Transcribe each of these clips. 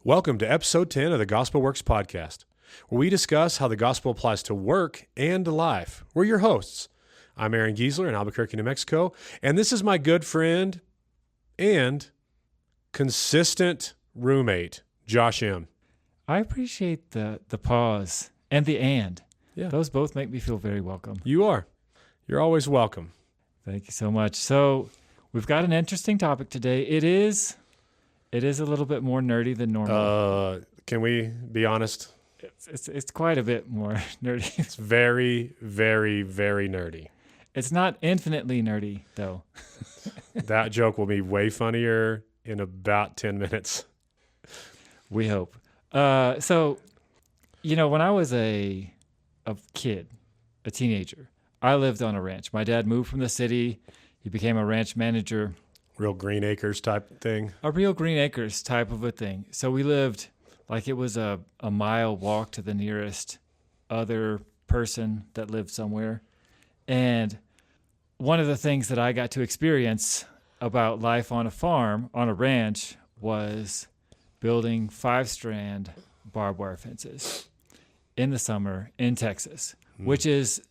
Welcome to episode 10 of the Gospel Works podcast, where we discuss how the gospel applies to work and to life. We're your hosts. I'm Aaron Giesler in Albuquerque, New Mexico, and this is my good friend and consistent roommate, Josh M. I appreciate the pause and the and. Yeah. Those both make me feel very welcome. You are. You're always welcome. Thank you so much. So we've got an interesting topic today. It is a little bit more nerdy than normal. Can we be honest? It's quite a bit more nerdy. It's very, very, very nerdy. It's not infinitely nerdy, though. That joke will be way funnier in about 10 minutes. We hope. So, when I was a kid, a teenager, I lived on a ranch. My dad moved from the city. He became a ranch manager. Real Green Acres type thing. A real Green Acres type of a thing. So we lived like it was a mile walk to the nearest other person that lived somewhere. And one of the things that I got to experience about life on a farm, on a ranch, was building 5-strand barbed wire fences in the summer in Texas, which is,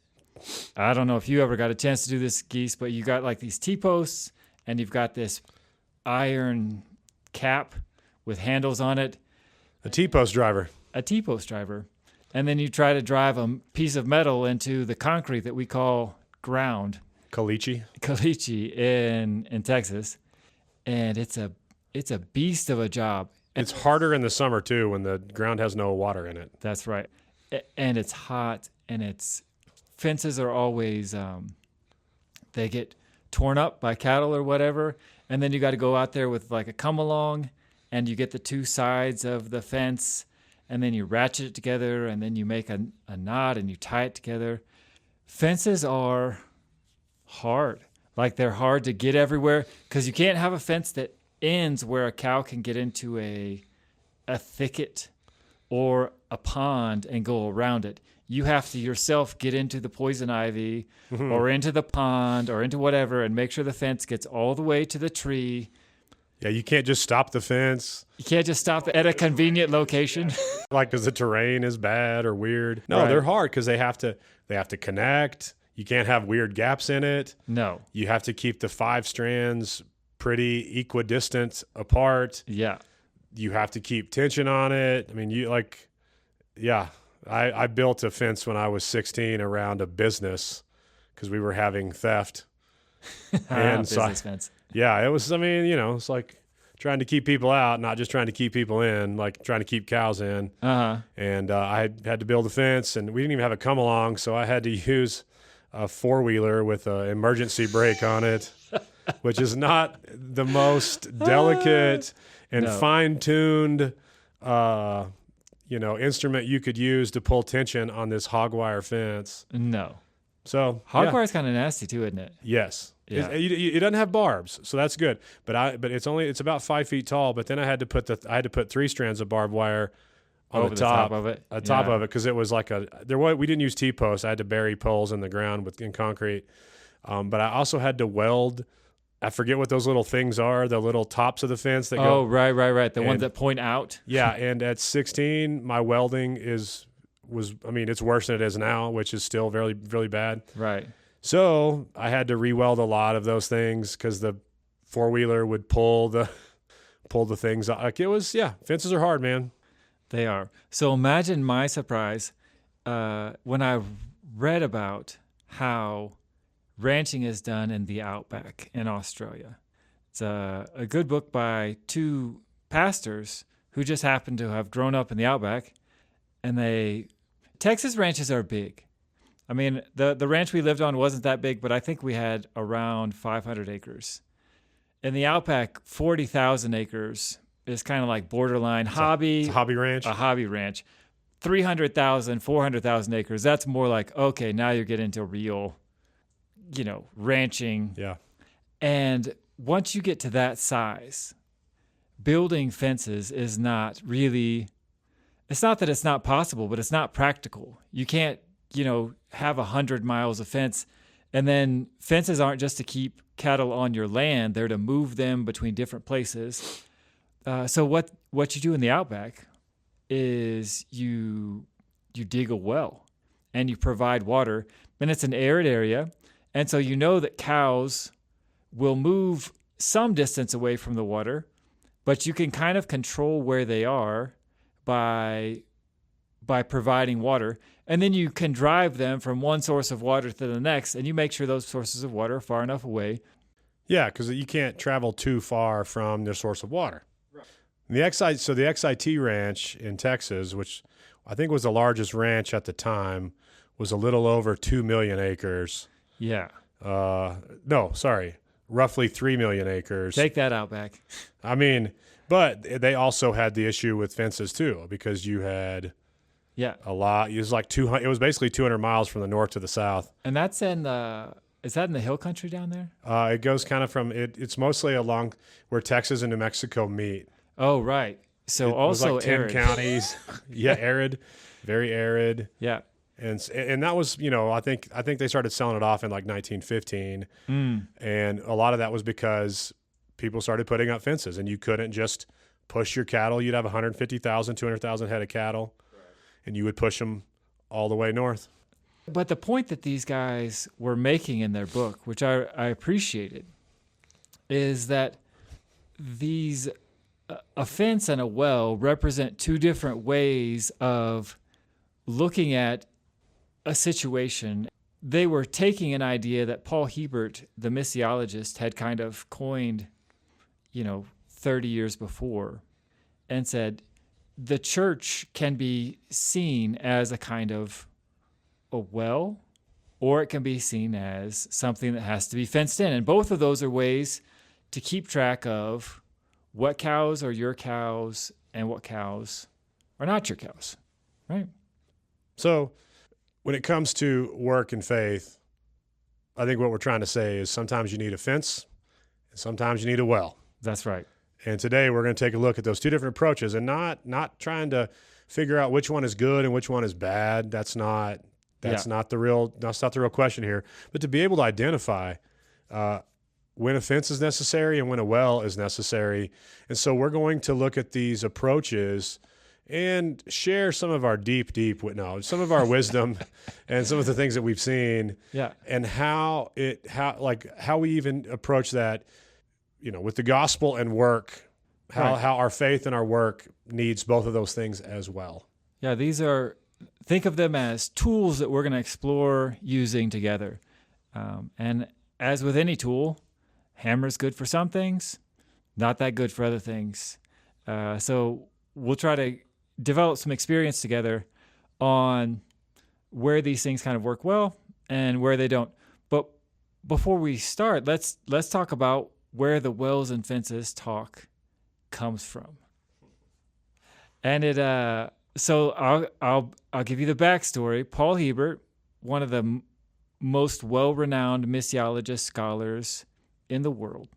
I don't know if you ever got a chance to do this, Geese, but you got like these T-posts and you've got this iron cap with handles on it. A T-post driver. A T-post driver. And then you try to drive a piece of metal into the concrete that we call ground. Caliche in Texas. And it's a beast of a job. It's harder in the summer, too, when the ground has no water in it. That's right. And it's hot, and fences are always, they get torn up by cattle or whatever, and then you got to go out there with like a come along, and you get the two sides of the fence, and then you ratchet it together, and then you make a knot and you tie it together. Fences are hard. Like, they're hard to get everywhere because you can't have a fence that ends where a cow can get into a thicket or a pond and go around it. You have to yourself get into the poison ivy or into the pond or into whatever and make sure the fence gets all the way to the tree. Yeah, you can't just stop the fence. You can't just stop at a convenient location. Like because the terrain is bad or weird. No, Right. They're hard because they have to connect. You can't have weird gaps in it. No. You have to keep the 5 strands pretty equidistant apart. Yeah. You have to keep tension on it. I mean, I built a fence when I was 16 around a business because we were having theft. And Business fence. Yeah, it was, it's like trying to keep people out, not just trying to keep people in, like trying to keep cows in. Uh-huh. And I had to build a fence, and we didn't even have a come along, so I had to use a 4-wheeler with an emergency brake on it, which is not the most delicate and fine-tuned instrument you could use to pull tension on this hog wire fence. No. So Hog wire is kind of nasty too, isn't it? Yes. Yeah. It doesn't have barbs, so that's good. But it's about 5 feet tall. But then I had to put 3 strands of barbed wire on Over the the top top of it. top Yeah. of it because it was like we didn't use T-posts. I had to bury poles in the ground in concrete. But I also had to weld. I forget what those little things are, the little tops of the fence that go. Oh, right. The ones that point out. Yeah, and at 16, my welding it's worse than it is now, which is still very, really bad. Right. So I had to re-weld a lot of those things because the 4-wheeler would pull the things out. Like fences are hard, man. They are. So imagine my surprise when I read about how ranching is done in the outback in Australia. It's a good book by 2 pastors who just happen to have grown up in the outback, and Texas ranches are big. I mean, the ranch we lived on wasn't that big, but I think we had around 500 acres. In the outback, 40,000 acres is kind of like borderline hobby. It's a hobby ranch. A hobby ranch. 300,000, 400,000 acres. That's more like, okay, now you're getting into real, ranching. Yeah. And once you get to that size, building fences is not really, it's not that it's not possible, but it's not practical. You can't, have 100 miles of fence. And then fences aren't just to keep cattle on your land. They're to move them between different places. So what what you do in the outback is you dig a well and you provide water, and it's an arid area. And so you know that cows will move some distance away from the water, but you can kind of control where they are by providing water. And then you can drive them from one source of water to the next, and you make sure those sources of water are far enough away. Yeah, because you can't travel too far from their source of water. Right. The XIT ranch in Texas, which I think was the largest ranch at the time, was a little over 2 million acres. Yeah. No, sorry, roughly 3 million acres. Take that out back. I mean, but they also had the issue with fences too, because you had a lot. It was like 200. It was basically 200 miles from the north to the south. And that's is that in the hill country down there? It goes kind of from it's mostly along where Texas and New Mexico meet. Oh, right. So it also was like 10 arid. counties. Yeah, arid, very arid. Yeah. And that was, I think they started selling it off in like 1915. And a lot of that was because people started putting up fences, and you couldn't just push your cattle. You'd have 150,000, 200,000 head of cattle, and you would push them all the way north. But the point that these guys were making in their book, which I appreciated, is that a fence and a well represent two different ways of looking at a situation. They were taking an idea that Paul Hebert, the missiologist, had kind of coined, 30 years before, and said the church can be seen as a kind of a well, or it can be seen as something that has to be fenced in. And both of those are ways to keep track of what cows are your cows and what cows are not your cows, right? So when it comes to work and faith, I think what we're trying to say is sometimes you need a fence and sometimes you need a well. That's right. And today we're going to take a look at those two different approaches, and not trying to figure out which one is good and which one is bad. That's not the real question here. But to be able to identify when a fence is necessary and when a well is necessary. And so we're going to look at these approaches and share some of our some of our wisdom and some of the things that we've seen. Yeah. And how we even approach that, with the gospel and work, how our faith and our work needs both of those things as well. Yeah, think of them as tools that we're going to explore using together. And as with any tool, hammer's good for some things, not that good for other things. So we'll try to develop some experience together on where these things kind of work well and where they don't. But before we start, let's talk about where the wells and fences talk comes from. And so I'll give you the backstory. Paul Hebert, one of the most well-renowned missiologist scholars in the world,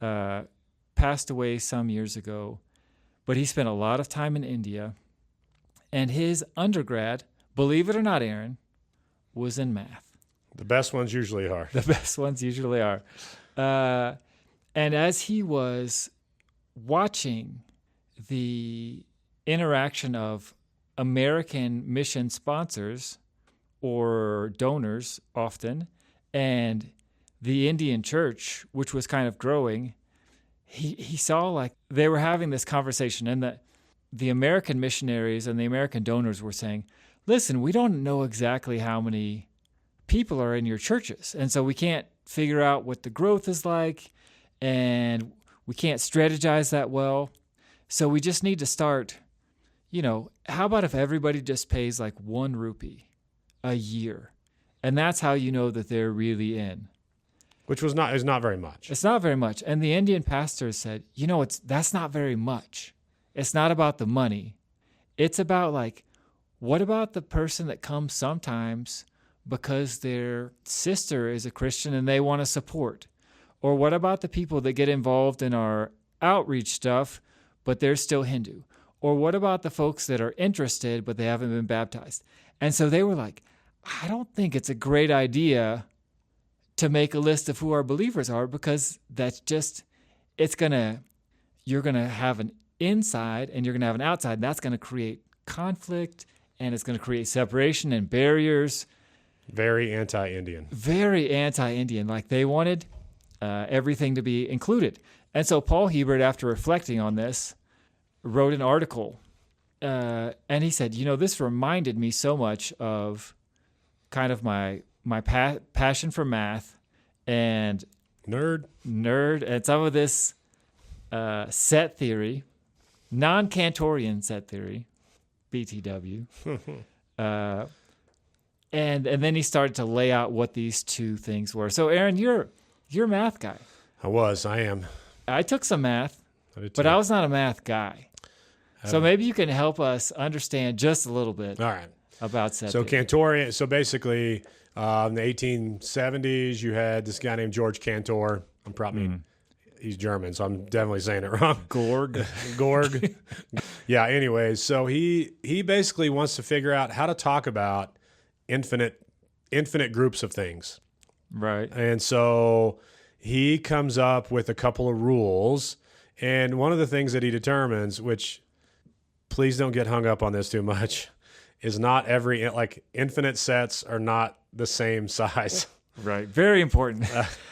passed away some years ago. But he spent a lot of time in India, and his undergrad, believe it or not, Aaron, was in math. The best ones usually are. The best ones usually are. And as he was watching the interaction of American mission sponsors or donors often, and the Indian church, which was kind of growing, he saw like they were having this conversation, and that the American missionaries and the American donors were saying, listen, we don't know exactly how many people are in your churches, and so we can't figure out what the growth is like, and we can't strategize that well. So we just need to start, how about if everybody just pays like 1 rupee a year? And that's how you know that they're really in. Which is not very much. It's not very much. And the Indian pastor said, that's not very much. It's not about the money. It's about what about the person that comes sometimes because their sister is a Christian and they want to support? Or what about the people that get involved in our outreach stuff, but they're still Hindu? Or what about the folks that are interested, but they haven't been baptized? And so they were like, I don't think it's a great idea to make a list of who our believers are, because that's just, you're going to have an inside and you're going to have an outside. That's going to create conflict, and it's going to create separation and barriers. Very anti-Indian. Very anti-Indian. Like they wanted everything to be included. And so Paul Hebert, after reflecting on this, wrote an article. And he said, this reminded me so much of kind of my passion for math and Nerd, and some of this set theory, non-Cantorian set theory, BTW. And then he started to lay out what these two things were. So Aaron, you're a math guy. I am. I took some math, But I was not a math guy. So maybe you can help us understand just a little bit all right. about set So theory. Cantorian. So basically, in the 1870s, you had this guy named George Cantor. I'm probably he's German, so I'm definitely saying it wrong. Gorg. Yeah. Anyways, so he basically wants to figure out how to talk about infinite groups of things. Right. And so he comes up with a couple of rules. And one of the things that he determines, which please don't get hung up on this too much, is not every, like infinite sets are not the same size. Right. Very important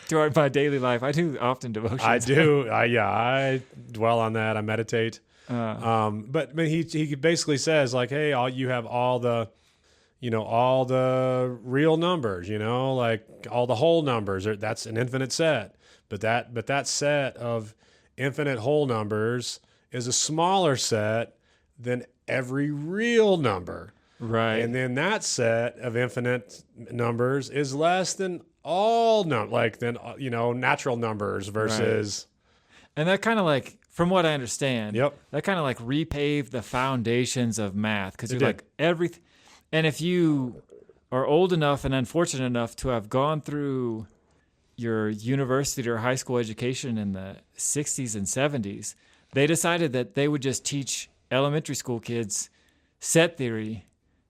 to my daily life. I do often devotions. I do. I dwell on that. I meditate. But he basically says like, hey, you have all the real numbers, like all the whole numbers. That's an infinite set. But that set of infinite whole numbers is a smaller set than every real number. Right. And then that set of infinite numbers is less than all natural numbers versus. Right. And that kind of like, from what I understand, Yep. that kind of like repaved the foundations of math, because you're did. like everything. And if you are old enough and unfortunate enough to have gone through your university or high school education in the 60s and 70s, they decided that they would just teach elementary school kids set theory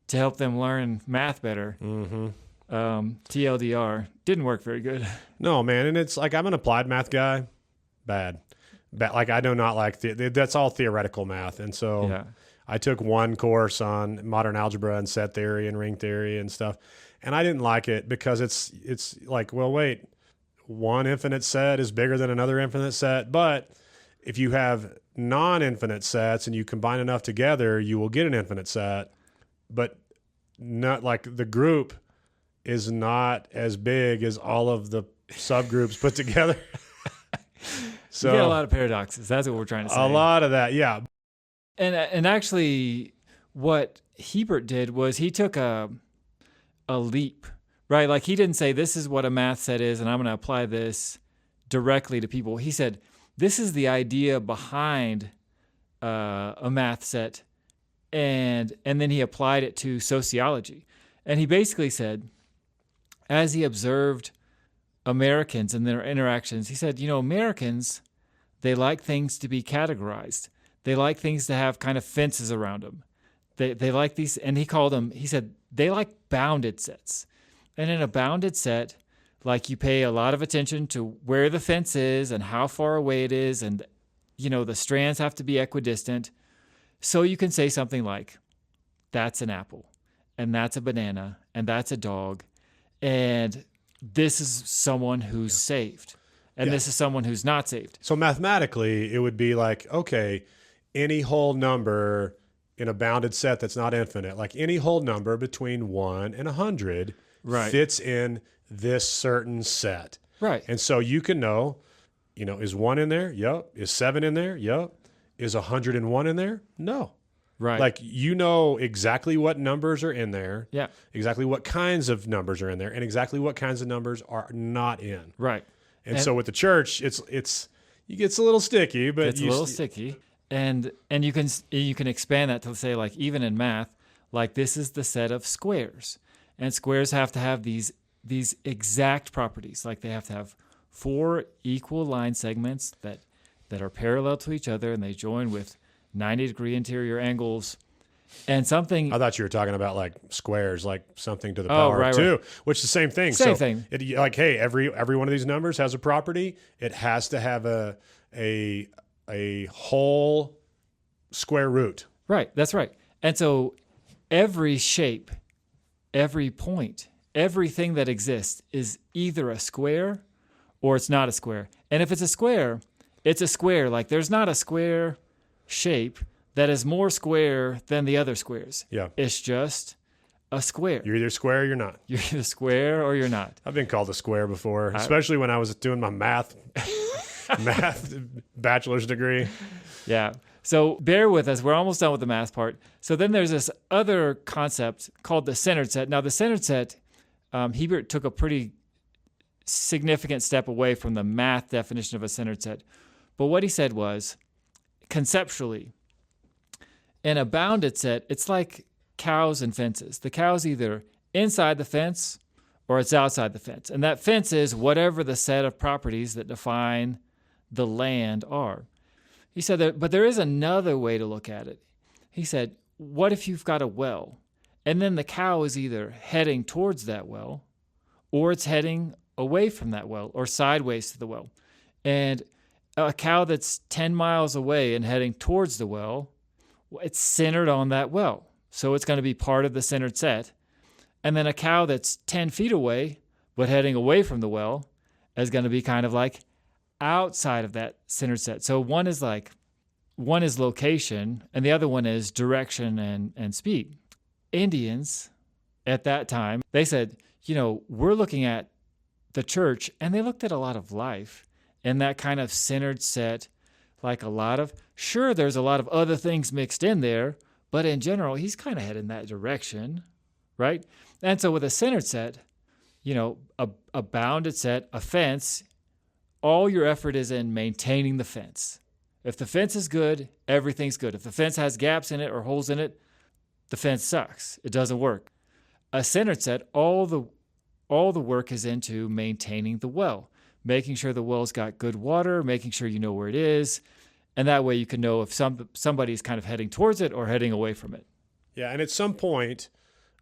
to help them learn math better. Mm-hmm. TLDR didn't work very good. No, man. And it's like, I'm an applied math guy. Bad. Like I do not like, that's all theoretical math. And so Yeah. I took one course on modern algebra and set theory and ring theory and stuff. And I didn't like it because it's like, well, wait, one infinite set is bigger than another infinite set. But if you have non-infinite sets and you combine enough together, you will get an infinite set. But not like the group is not as big as all of the subgroups put together. So You get a lot of paradoxes. That's what we're trying to say. A lot of that, yeah. And actually, what Hebert did was he took a leap, right? Like he didn't say, this is what a math set is, and I'm going to apply this directly to people. He said, this is the idea behind a math set, and then he applied it to sociology. And he basically said, as he observed Americans and their interactions, he said, Americans, they like things to be categorized. They like things to have kind of fences around them. They like these, and he said, they like bounded sets. And in a bounded set, like you pay a lot of attention to where the fence is and how far away it is, and, the strands have to be equidistant. So you can say something like, that's an apple, and that's a banana, and that's a dog, and this is someone who's saved, and this is someone who's not saved. So mathematically, it would be like, okay, any whole number in a bounded set that's not infinite, like any whole number between 1 and 100 fits in this certain set. Right. And so you can know, is 1 in there? Yep. Is 7 in there? Yep. Is 101 in there? No. Right. Like, exactly what numbers are in there. Yeah. Exactly what kinds of numbers are in there, and exactly what kinds of numbers are not in. Right. And so with the church, it gets a little sticky, but it's a little sticky. And you can expand that to say, like, even in math, like this is the set of squares, and squares have to have these exact properties. Like they have to have 4 equal line segments that are parallel to each other, and they join with 90-degree interior angles. And something I thought you were talking about like squares, like something to the power of 2, which is the same thing. Same thing. Like, hey, every one of these numbers has a property. It has to have a whole square root. Right. That's right. And so every shape, every point, everything that exists is either a square or it's not a square. And if it's a square, it's a square. Like there's not a square shape that is more square than the other squares. Yeah. It's just a square. You're either square or you're not. You're either square or you're not. I've been called a square before, especially when I was doing my math bachelor's degree. Yeah. So bear with us. We're almost done with the math part. So then there's this other concept called the centered set. Now, the centered set, Hebert took a pretty significant step away from the math definition of a centered set. But what he said was, conceptually, in a bounded set, it's like cows and fences. The cow's either inside the fence or it's outside the fence. And that fence is whatever the set of properties that define the land are. He said that, but there is another way to look at it. He said, what if you've got a well, and then the cow is either heading towards that well, or it's heading away from that well, or sideways to the well. And a cow that's 10 miles away and heading towards the well, it's centered on that well. So it's going to be part of the centered set. And then a cow that's 10 feet away, but heading away from the well, is going to be kind of like outside of that centered set. So one is location, and the other one is direction and speed. Indians at that time, they said, we're looking at the church, and they looked at a lot of life in that kind of centered set, like there's a lot of other things mixed in there, but in general, he's kind of heading that direction, right? And so with a centered set, a bounded set, a fence, all your effort is in maintaining the fence. If the fence is good, everything's good. If the fence has gaps in it or holes in it, the fence sucks. It doesn't work. A centered set, all the work is into maintaining the well, making sure the well's got good water, making sure you know where it is, and that way you can know if somebody's kind of heading towards it or heading away from it. Yeah, and at some point,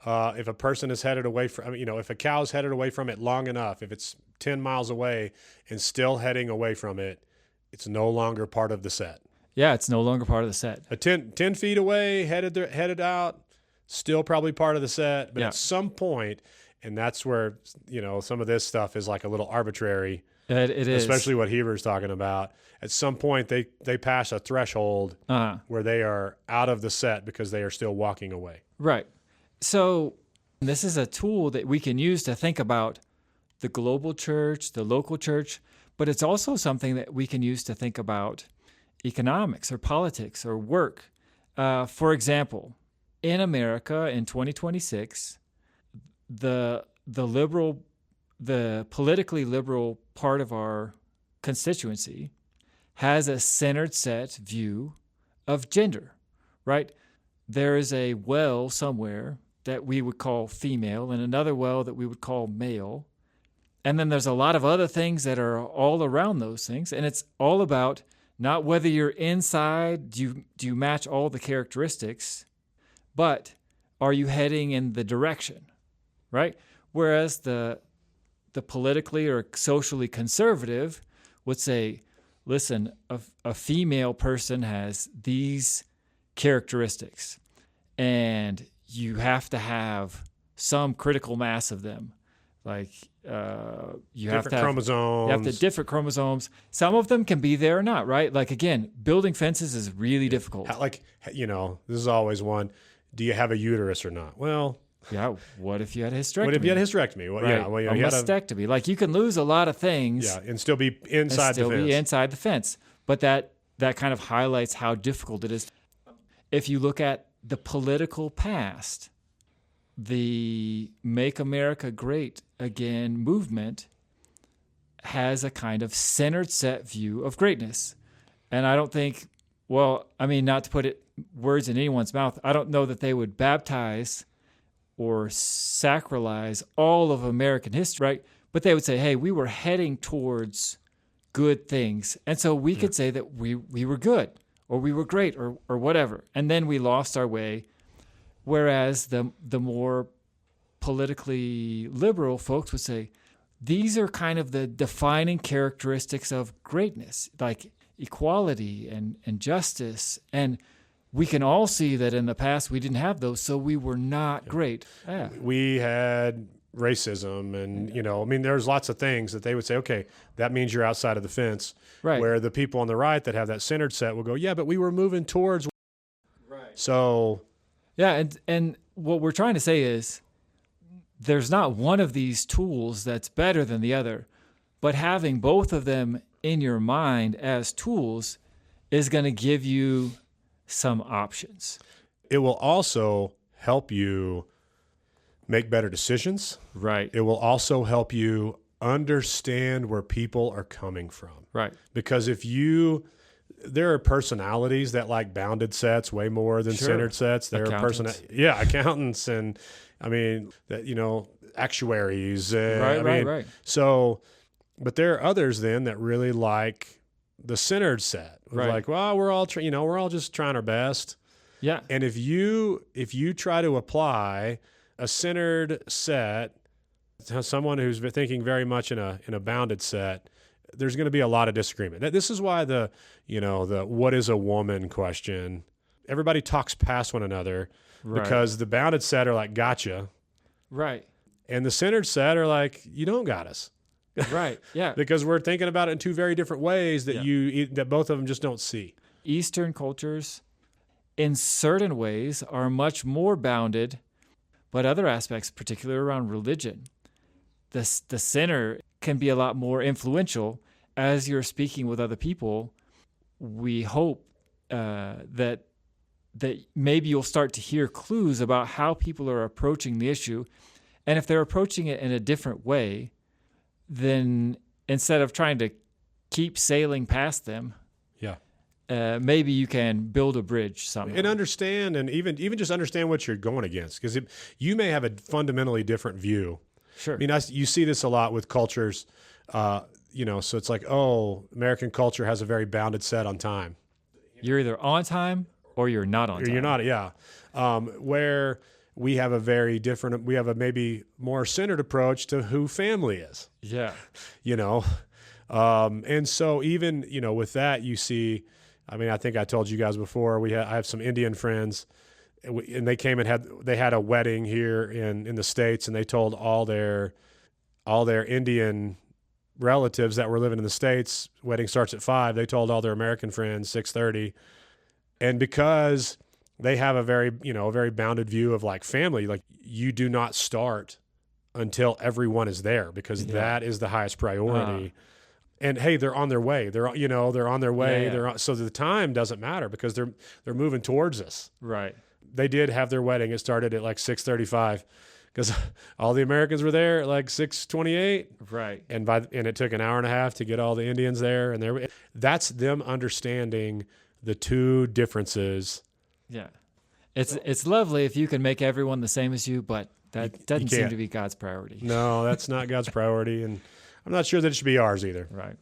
if a person is headed away from, if a cow's headed away from it long enough, if it's 10 miles away and still heading away from it, it's no longer part of the set. Yeah, it's no longer part of the set. 10 feet away, headed out, still probably part of the set. But at some point, and that's where, some of this stuff is like a little arbitrary. It is. Especially what Heber's talking about. At some point, they pass a threshold where they are out of the set because they are still walking away. Right. So this is a tool that we can use to think about the global church, the local church, but it's also something that we can use to think about economics or politics or work. For example, in America in 2026, the politically liberal part of our constituency has a centered set view of gender, right? There is a well somewhere that we would call female and another well that we would call male. And then there's a lot of other things that are all around those things. And it's all about not whether you're inside, do you match all the characteristics, but are you heading in the direction, right? Whereas the politically or socially conservative would say, listen, a female person has these characteristics, and you have to have some critical mass of them. Like you have to have chromosomes. You have to different chromosomes. Some of them can be there or not, right? Like again, building fences is really difficult. This is always one. Do you have a uterus or not? Well, yeah. What if you had a hysterectomy? What if you had a hysterectomy? Well, right. Yeah. Well, a mastectomy. Like you can lose a lot of things. Yeah, and still be inside the fence. But that kind of highlights how difficult it is. If you look at the political past, the Make America Great Again movement has a kind of centered set view of greatness. And I don't think, not to put words in anyone's mouth, I don't know that they would baptize or sacralize all of American history, right? But they would say, hey, we were heading towards good things. And so we could say that we were good or we were great or whatever. And then we lost our way. Whereas the more politically liberal folks would say, these are kind of the defining characteristics of greatness, like equality and justice. And we can all see that in the past we didn't have those, so we were not great. Yeah. We had racism and, I mean, there's lots of things that they would say, okay, that means you're outside of the fence. Right. Where the people on the right that have that centered set will go, yeah, but we were moving towards. Right. So. Yeah, and what we're trying to say is there's not one of these tools that's better than the other, but having both of them in your mind as tools is going to give you some options. It will also help you make better decisions. Right. It will also help you understand where people are coming from. Right. Because there are personalities that like bounded sets way more than centered sets. There accountants. are accountants and actuaries. Right. So, but there are others then that really like the centered set. Right. Like, well, we're all we're all just trying our best. Yeah. And if you try to apply a centered set to someone who's thinking very much in a bounded set, there's going to be a lot of disagreement. This is why the what is a woman question, everybody talks past one another. Right. Because the bounded set are like, gotcha. Right. And the centered set are like, you don't got us. Right. Yeah. Because we're thinking about it in two very different ways that that both of them just don't see. Eastern cultures, in certain ways, are much more bounded, but other aspects, particularly around religion, the center can be a lot more influential. As you're speaking with other people, we hope that maybe you'll start to hear clues about how people are approaching the issue. And if they're approaching it in a different way, then instead of trying to keep sailing past them, maybe you can build a bridge somehow. And understand, and even just understand what you're going against, because you may have a fundamentally different view. Sure. I mean, you see this a lot with cultures, so it's like, oh, American culture has a very bounded set on time. You're either on time or you're not on time. You're not, yeah. Where we have a maybe more centered approach to who family is. Yeah. And so even, with that, you see, I mean, I think I told you guys before, I have some Indian friends, and they came and had a wedding here in the States, and they told all their Indian relatives that were living in the States, wedding starts at 5, they told all their American friends 6:30. And because they have a very bounded view of like family, like you do not start until everyone is there, because that is the highest priority. And hey, they're on their way. They're on their way. Yeah. So the time doesn't matter because they're moving towards us. Right. They did have their wedding. It started at like 6:35 because all the Americans were there at like 6:28. Right. And it took an hour and a half to get all the Indians there. And that's them understanding the two differences. Yeah. It's lovely if you can make everyone the same as you, but that doesn't seem to be God's priority. No, that's not God's priority. And I'm not sure that it should be ours either. Right.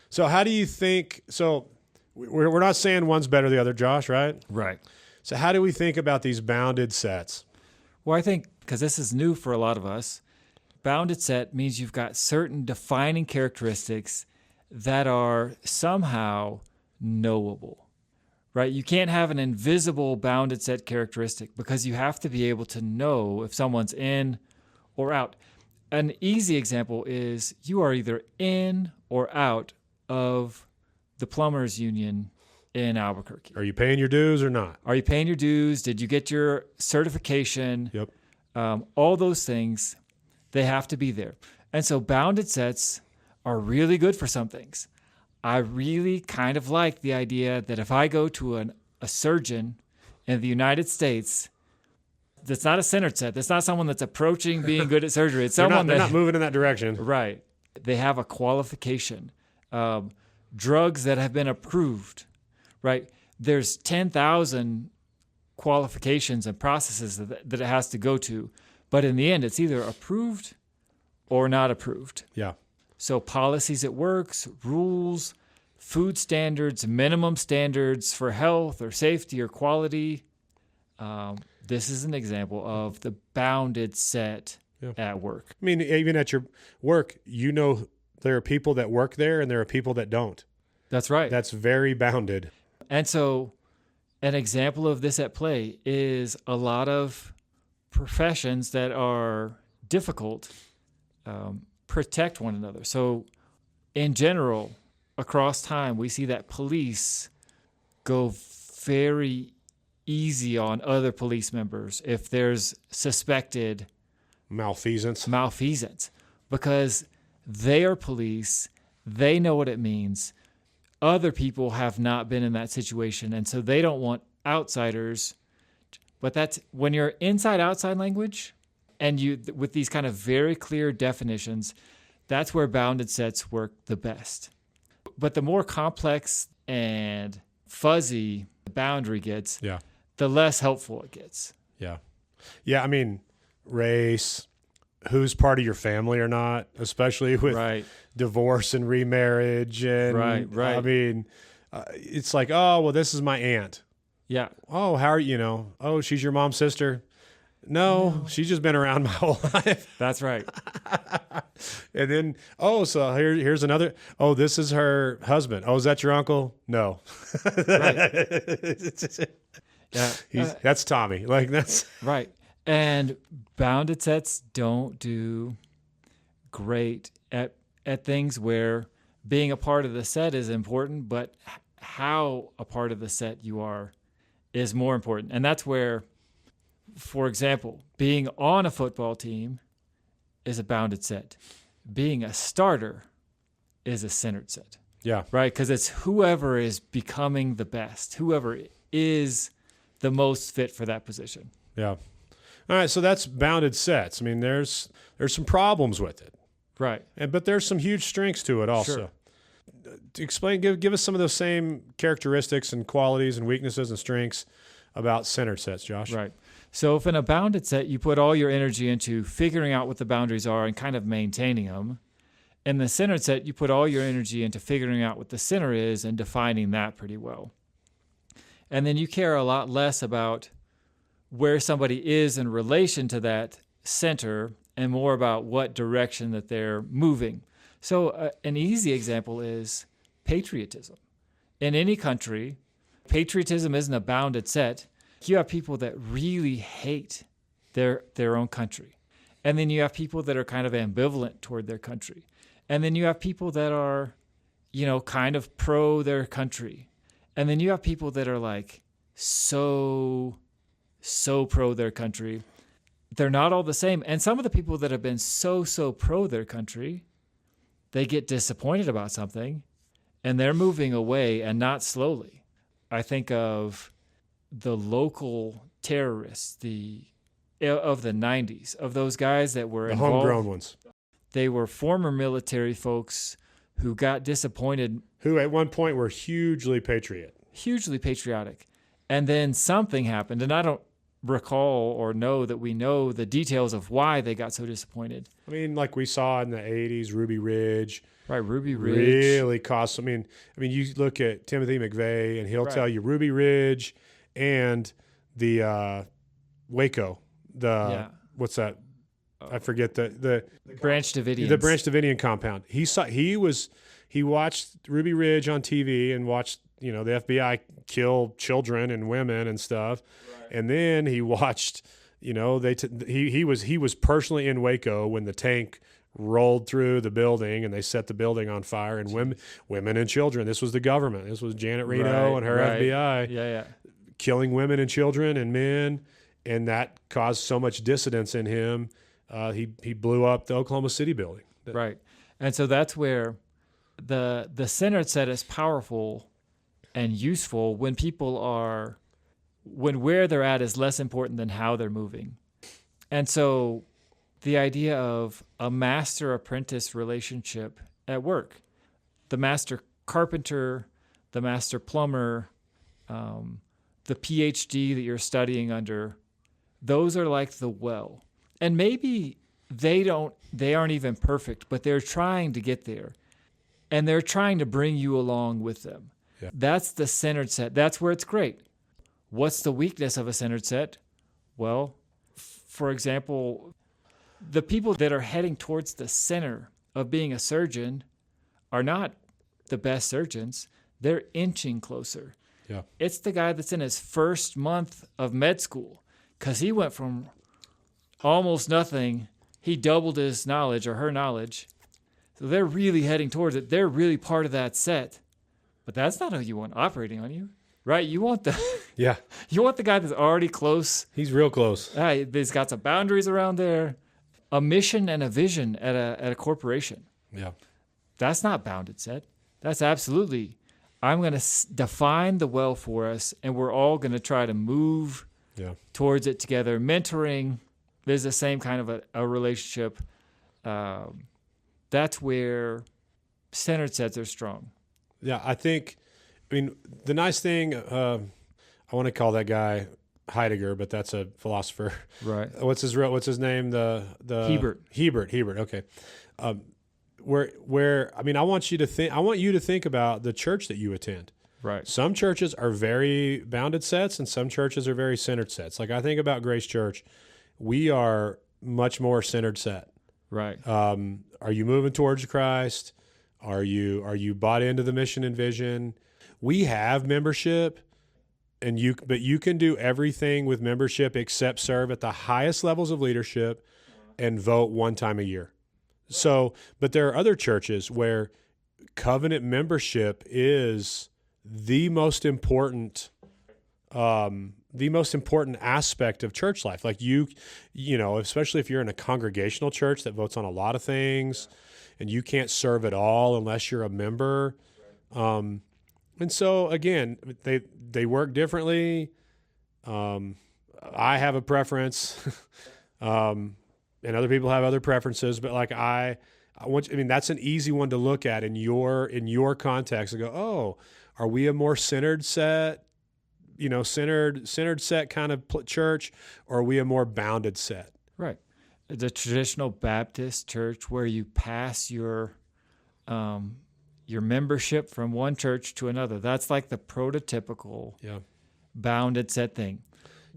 So how do you think, so we're not saying one's better than the other, Josh, right? Right. So how do we think about these bounded sets? Well, I think, because this is new for a lot of us, bounded set means you've got certain defining characteristics that are somehow knowable. Right? You can't have an invisible bounded set characteristic because you have to be able to know if someone's in or out. An easy example is you are either in or out of the plumbers union in Albuquerque. Are you paying your dues or not? Are you paying your dues? Did you get your certification? Yep. All those things, they have to be there. And so bounded sets are really good for some things. I really kind of like the idea that if I go to a surgeon in the United States, that's not a centered set. That's not someone that's approaching being good at surgery. It's someone they're not moving in that direction. Right. They have a qualification. Drugs that have been approved, right? There's 10,000 qualifications and processes that it has to go to. But in the end, it's either approved or not approved. Yeah. So policies at works, rules, food standards, minimum standards for health or safety or quality. This is an example of the bounded set at work. I mean, even at your work, there are people that work there and there are people that don't. That's right. That's very bounded. And so an example of this at play is a lot of professions that are difficult protect one another. So in general, across time, we see that police go very easy on other police members if there's suspected malfeasance, because they are police. They know what it means. Other people have not been in that situation, and so they don't want outsiders. But that's when you're inside-outside language, and you with these kind of very clear definitions, that's where bounded sets work the best. But the more complex and fuzzy the boundary gets, the less helpful it gets. Yeah. I mean, race, who's part of your family or not, especially with divorce and remarriage. And I mean, it's like, oh, well, this is my aunt. Yeah. Oh, how are you? Oh, she's your mom's sister. No, she's just been around my whole life. That's right. And then, so here's another. Oh, this is her husband. Oh, is that your uncle? No. Yeah. That's Tommy. Like that's right. And bounded sets don't do great at things where being a part of the set is important, but how a part of the set you are is more important. And that's where, for example, being on a football team is a bounded set. Being a starter is a centered set. Yeah. Right? Because it's whoever is becoming the best, whoever is the most fit for that position. Yeah. All right, so that's bounded sets. I mean, there's some problems with it. Right. But there's some huge strengths to it also. Sure. To explain, give us some of those same characteristics and qualities and weaknesses and strengths about centered sets, Josh. Right. So if in a bounded set, you put all your energy into figuring out what the boundaries are and kind of maintaining them. In the centered set, you put all your energy into figuring out what the center is and defining that pretty well. And then you care a lot less about where somebody is in relation to that center and more about what direction that they're moving. So an easy example is patriotism. In any country, patriotism isn't a bounded set. You have people that really hate their own country. And then you have people that are kind of ambivalent toward their country. And then you have people that are, kind of pro their country. And then you have people that are like so pro their country. They're not all the same. And some of the people that have been so pro their country, they get disappointed about something and they're moving away, and not slowly. I think of the local terrorists of the 90s, of those guys that were involved. The homegrown ones. They were former military folks who got disappointed. Who at one point were hugely patriotic. And then something happened, and I don't recall or know that we know the details of why they got so disappointed. I mean, like we saw in the 80s, Ruby Ridge. Right, Ruby Ridge. Really cost. I mean, you look at Timothy McVeigh, and he'll tell you Ruby Ridge and the Waco. What's that? I forget the Branch Davidians. The Branch Davidian compound. He watched Ruby Ridge on TV and watched the FBI kill children and women and stuff, and then he watched he was personally in Waco when the tank rolled through the building and they set the building on fire, and women and children. This was the government. This was Janet Reno and her FBI. Killing women and children and men, and that caused so much dissidence in him. He blew up the Oklahoma City building. Right. And so that's where the centered set is powerful and useful when when where they're at is less important than how they're moving. And so the idea of a master-apprentice relationship at work, the master carpenter, the master plumber, the PhD that you're studying under, those are like the well. And maybe they aren't even perfect, but they're trying to get there. And they're trying to bring you along with them. Yeah. That's the centered set. That's where it's great. What's the weakness of a centered set? Well, for example, the people that are heading towards the center of being a surgeon are not the best surgeons. They're inching closer. Yeah. It's the guy that's in his first month of med school, because he went from almost nothing. He doubled his knowledge or her knowledge. So they're really heading towards it. They're really part of that set. But that's not who you want operating on you, right? You want the Yeah. you want the guy that's already close. He's real close. He's got some boundaries around there, a mission and a vision at a corporation. Yeah. That's not bounded set. That's absolutely, I'm going to define the well for us, and we're all going to try to move towards it together. Mentoring is the same kind of a relationship. That's where centered sets are strong. Yeah, I mean, the nice thing, I want to call that guy Heidegger, but that's a philosopher. Right. What's his name? The Hebert. Okay. I mean, I want you to think about the church that you attend. Right. Some churches are very bounded sets, and some churches are very centered sets. Like I think about Grace Church, we are much more centered set. Right. Are you moving towards Christ? Are you bought into the mission and vision? We have membership, but you can do everything with membership except serve at the highest levels of leadership and vote one time a year. So, but there are other churches where covenant membership is the most important aspect of church life. Like you know, especially if you're in a congregational church that votes on a lot of things, and you can't serve at all unless you're a member. And so again, they work differently. I have a preference, and other people have other preferences. But like I mean, that's an easy one to look at in your context and go, oh, are we a more centered set? Centered set kind of church, or are we a more bounded set? Right. The traditional Baptist church where you pass your membership from one church to another. That's like the prototypical bounded set thing.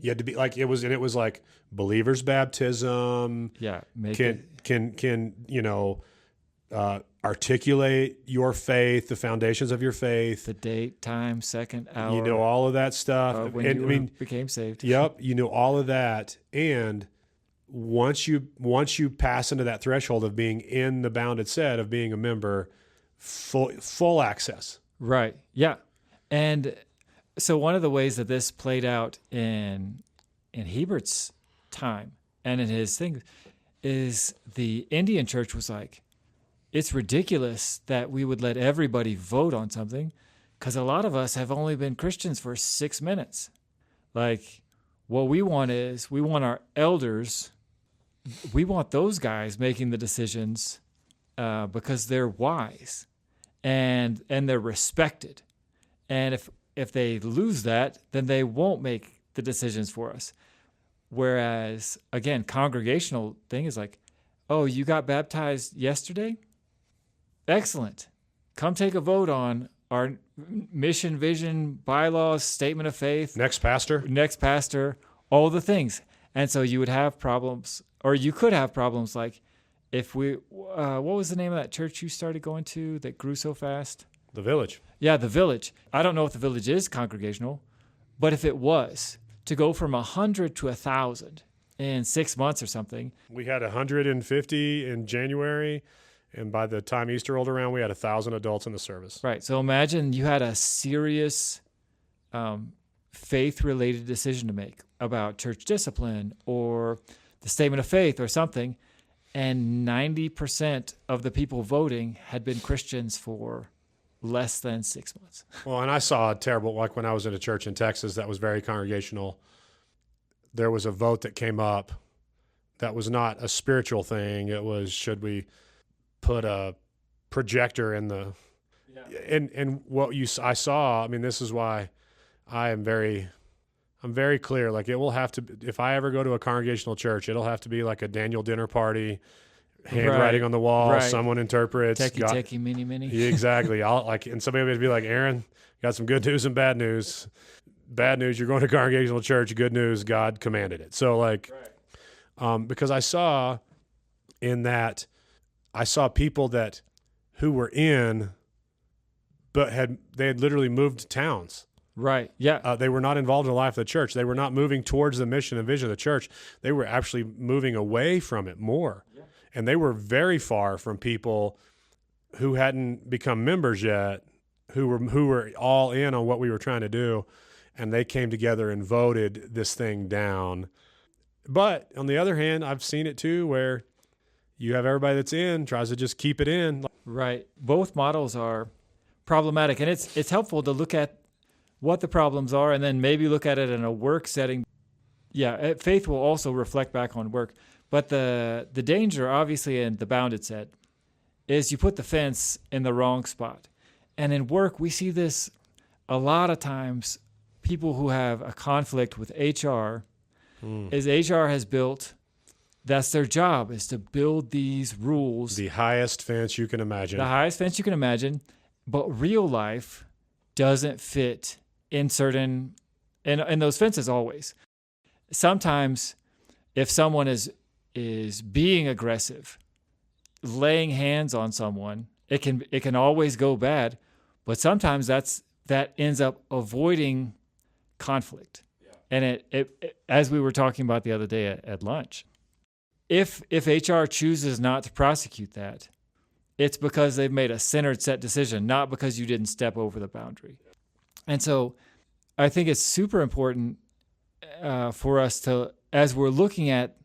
You had to be like it was like believer's baptism. Yeah, articulate your faith, the foundations of your faith, the date, time, second, hour. You know all of that stuff. When became saved. Yep, you know all of that, and once you pass into that threshold of being in the bounded set of being a member, full access. Right. Yeah. And so one of the ways that this played out in Hebert's time and in his thing is the Indian church was like, it's ridiculous that we would let everybody vote on something because a lot of us have only been Christians for 6 minutes. Like, what we want our elders, we want those guys making the decisions because they're wise and they're respected. And if they lose that, then they won't make the decisions for us. Whereas, again, congregational thing is like, oh, you got baptized yesterday? Excellent. Come take a vote on our mission, vision, bylaws, statement of faith. Next pastor, all the things. And so you would have problems, or you could have problems like if what was the name of that church you started going to that grew so fast? The Village. Yeah, the Village. I don't know if the Village is congregational, but if it was, to go from 100 to 1,000 in 6 months or something. We had 150 in January. And by the time Easter rolled around, we had 1,000 adults in the service. Right. So imagine you had a serious faith-related decision to make about church discipline or the statement of faith or something, and 90% of the people voting had been Christians for less than 6 months. Well, and I saw a terrible, like when I was at a church in Texas that was very congregational, there was a vote that came up that was not a spiritual thing. It was, should we put a projector in the and what I saw, I mean, this is why I'm very clear. Like, it will have to, if I ever go to a congregational church, it'll have to be like a Daniel dinner party, handwriting on the wall, someone interprets. Techie, mini. Yeah, exactly. And somebody would be like, Aaron, got some good news and bad news. Bad news, you're going to congregational church. Good news, God commanded it. So because I saw people who were in, but they had literally moved to towns. Right. Yeah. They were not involved in the life of the church. They were not moving towards the mission and vision of the church. They were actually moving away from it more. Yeah. And they were very far from people who hadn't become members yet, who were all in on what we were trying to do. And they came together and voted this thing down. But on the other hand, I've seen it too, where you have everybody that's in tries to just keep it in. Right. Both models are problematic, and it's helpful to look at what the problems are and then maybe look at it in a work setting. Yeah, faith will also reflect back on work. But the danger, obviously, in the bounded set is you put the fence in the wrong spot. And in work, we see this a lot of times. People who have a conflict with HR is HR has built, that's their job, is to build these rules. The highest fence you can imagine. The highest fence you can imagine. But real life doesn't fit in certain, in those fences always. Sometimes if someone is being aggressive, laying hands on someone, it can always go bad. But sometimes that ends up avoiding conflict. Yeah. And it as we were talking about the other day at lunch, if HR chooses not to prosecute that, it's because they've made a centered set decision, not because you didn't step over the boundary. And so I think it's super important for us to, as we're looking at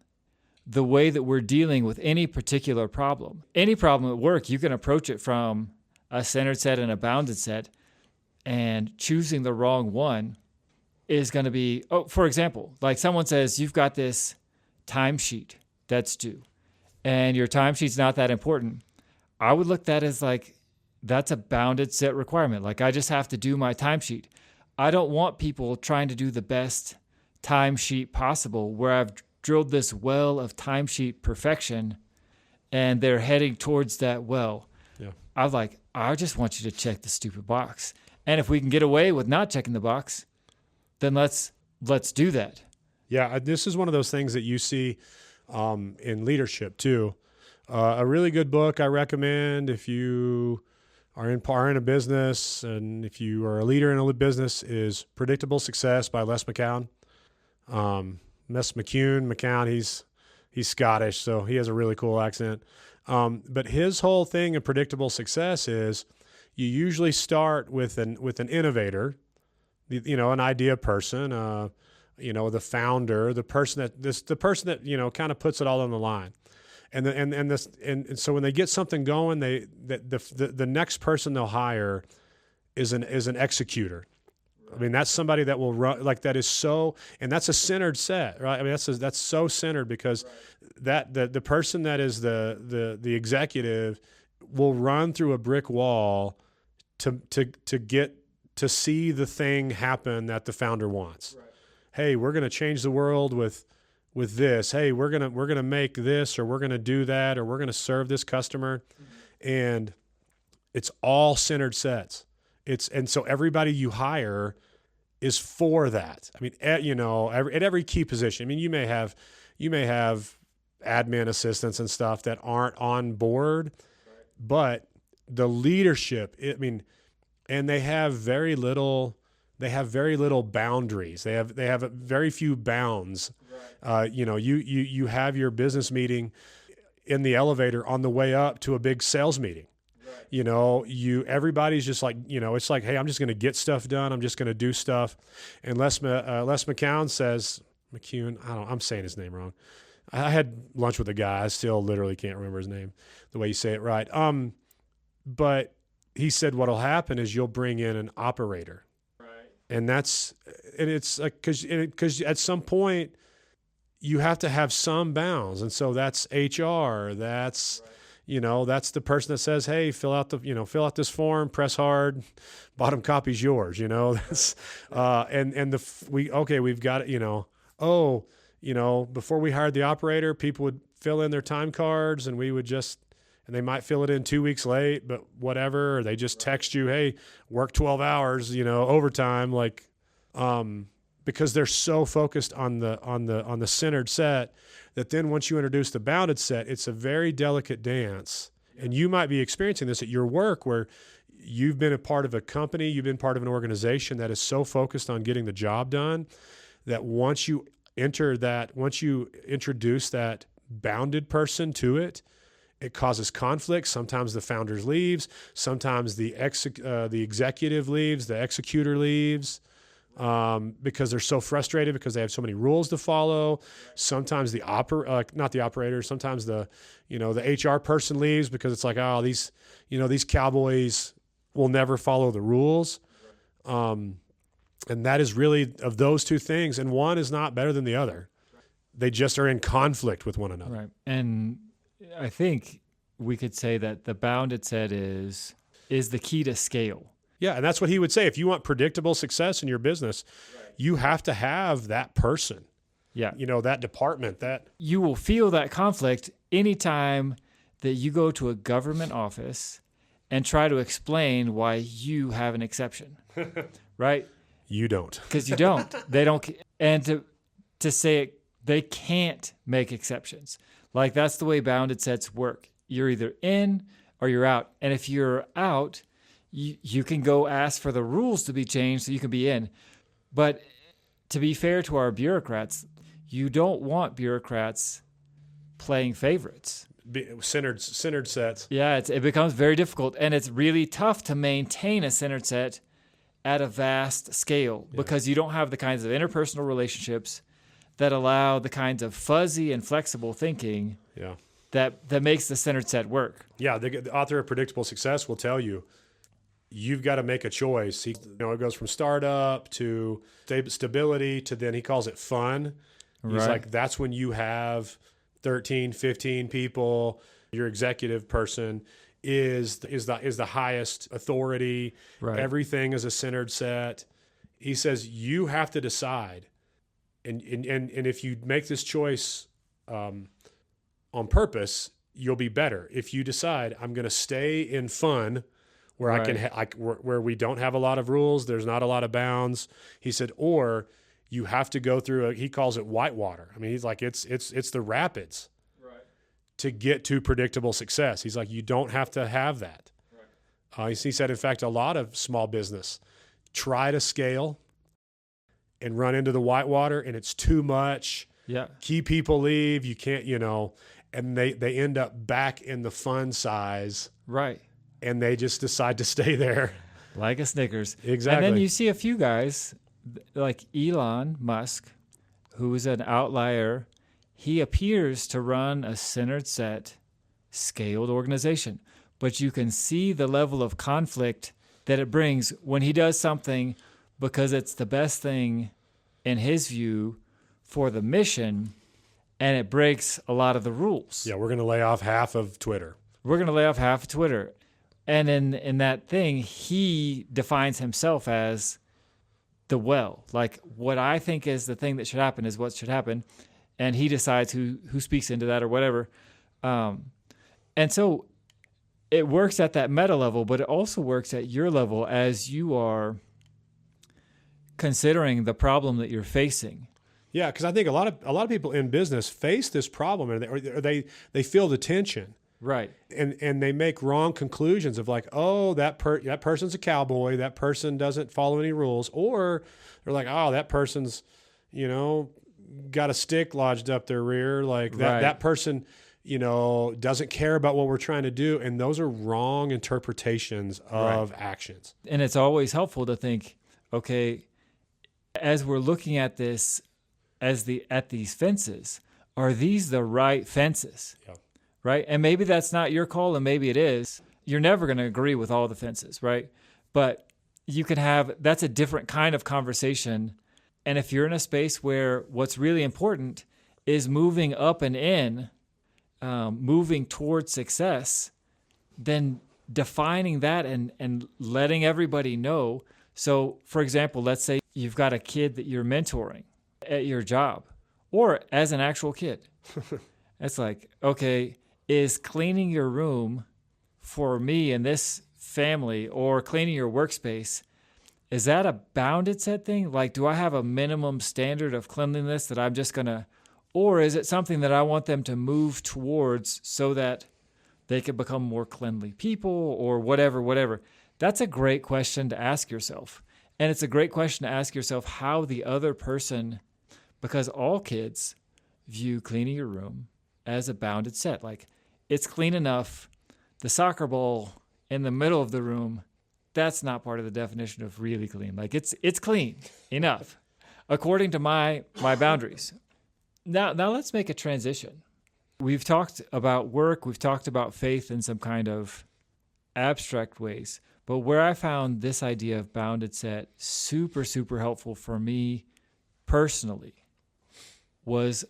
the way that we're dealing with any particular problem at work, you can approach it from a centered set and a bounded set, and choosing the wrong one is going to be, for example, like someone says, you've got this timesheet that's due, and your timesheet's not that important. I would look at that as like, that's a bounded set requirement. Like, I just have to do my timesheet. I don't want people trying to do the best timesheet possible where I've drilled this well of timesheet perfection and they're heading towards that well. Yeah. I just want you to check the stupid box. And if we can get away with not checking the box, then let's do that. Yeah, this is one of those things that you see in leadership too. A really good book I recommend if you are in a business and if you are a leader in a business is Predictable Success by Les McCown. McCown, he's Scottish, so he has a really cool accent. But his whole thing in Predictable Success is you usually start with an innovator, an idea person, the founder, the person that kind of puts it all on the line. And so when they get something going, the next person they'll hire is an executor. I mean, that's somebody that will run, like, that is so, and that's a centered set, right? I mean, that's so centered because that the person that is the executive will run through a brick wall to get to see the thing happen that the founder wants. Right. Hey, we're going to change the world with this. Hey, we're gonna make this, or we're gonna do that, or we're gonna serve this customer, and it's all centered sets. And so everybody you hire is for that. I mean, at every key position. I mean, you may have admin assistants and stuff that aren't on board, but the leadership. And they have very little. They have very little boundaries. They have very few bounds. Right. You have your business meeting in the elevator on the way up to a big sales meeting. Right. Everybody's just like, it's like, hey, I'm just going to get stuff done. I'm just going to do stuff. And Les McCown says, McCune, I'm saying his name wrong. I had lunch with a guy. I still literally can't remember his name, the way you say it right. But he said what'll happen is you'll bring in an operator. And it's like, because at some point you have to have some bounds. And so that's HR. That's, that's the person that says, hey, fill out this form, press hard, bottom copy's yours, that's, we've got it, before we hired the operator, people would fill in their time cards and we would and they might fill it in 2 weeks late, but whatever, or they just text you, hey, work 12 hours, overtime, because they're so focused on the centered set that then once you introduce the bounded set, it's a very delicate dance. And you might be experiencing this at your work where you've been a part of a company, you've been part of an organization that is so focused on getting the job done that once you introduce that bounded person to it, it causes conflict. Sometimes the founder leaves. Sometimes the executive leaves. The executor leaves because they're so frustrated because they have so many rules to follow. Sometimes sometimes the HR person leaves because it's like, oh, these cowboys will never follow the rules. And that is really of those two things. And one is not better than the other. They just are in conflict with one another. Right. And I think we could say that the bounded set is the key to scale. Yeah, and that's what he would say. If you want predictable success in your business, you have to have that person. Yeah. That department. That you will feel that conflict anytime that you go to a government office and try to explain why you have an exception. Right? You don't. Because you don't. They don't. And to say it, they can't make exceptions. Like, that's the way bounded sets work. You're either in or you're out. And if you're out, you can go ask for the rules to be changed so you can be in. But to be fair to our bureaucrats, you don't want bureaucrats playing favorites. Centered sets. Yeah, it becomes very difficult. And it's really tough to maintain a centered set at a vast scale because you don't have the kinds of interpersonal relationships that allow the kinds of fuzzy and flexible thinking that makes the centered set work. Yeah, the author of Predictable Success will tell you, you've got to make a choice. It goes from startup to stability to then he calls it fun. Right. He's like, that's when you have 13, 15 people. Your executive person is the highest authority. Right. Everything is a centered set. He says you have to decide. And if you make this choice on purpose, you'll be better. If you decide I'm going to stay in fun, where where we don't have a lot of rules, there's not a lot of bounds. He said, or you have to go through he calls it whitewater. I mean, he's like it's the rapids to get to predictable success. He's like, you don't have to have that. Right. He said, in fact, a lot of small business try to scale and run into the whitewater, and it's too much. Yeah. Key people leave. You can't, and they end up back in the fun size. Right. And they just decide to stay there. Like a Snickers. Exactly. And then you see a few guys like Elon Musk, who is an outlier. He appears to run a centered set, scaled organization. But you can see the level of conflict that it brings when he does something because it's the best thing in his view for the mission, and it breaks a lot of the rules. Yeah, we're going to lay off half of Twitter. And in that thing, he defines himself as the well. Like, what I think is the thing that should happen is what should happen. And he decides who speaks into that or whatever. And so it works at that meta level, but it also works at your level as you are considering the problem that you're facing. Yeah, because I think a lot of people in business face this problem, or they feel the tension. Right. And they make wrong conclusions of like, oh, that person's a cowboy, that person doesn't follow any rules, or they're like, oh, that person's, got a stick lodged up their rear, like that person, doesn't care about what we're trying to do, and those are wrong interpretations of actions. And it's always helpful to think, okay, as we're looking at this at these fences, are these the right fences? Yeah. Right? And maybe that's not your call, and maybe it is. You're never going to agree with all the fences, right? But you can that's a different kind of conversation. And if you're in a space where what's really important is moving up and in, moving towards success, then defining that and letting everybody know. So, for example, let's say you've got a kid that you're mentoring at your job or as an actual kid. It's like, okay, is cleaning your room for me and this family or cleaning your workspace, is that a bounded set thing? Like, do I have a minimum standard of cleanliness that I'm just going to, or is it something that I want them to move towards so that they can become more cleanly people or whatever? That's a great question to ask yourself. And it's a great question to ask yourself how the other person, because all kids view cleaning your room as a bounded set. Like, it's clean enough. The soccer ball in the middle of the room, that's not part of the definition of really clean. Like, it's clean enough according to my boundaries. Now let's make a transition. We've talked about work. We've talked about faith in some kind of abstract ways. But where I found this idea of bounded set super, super helpful for me personally was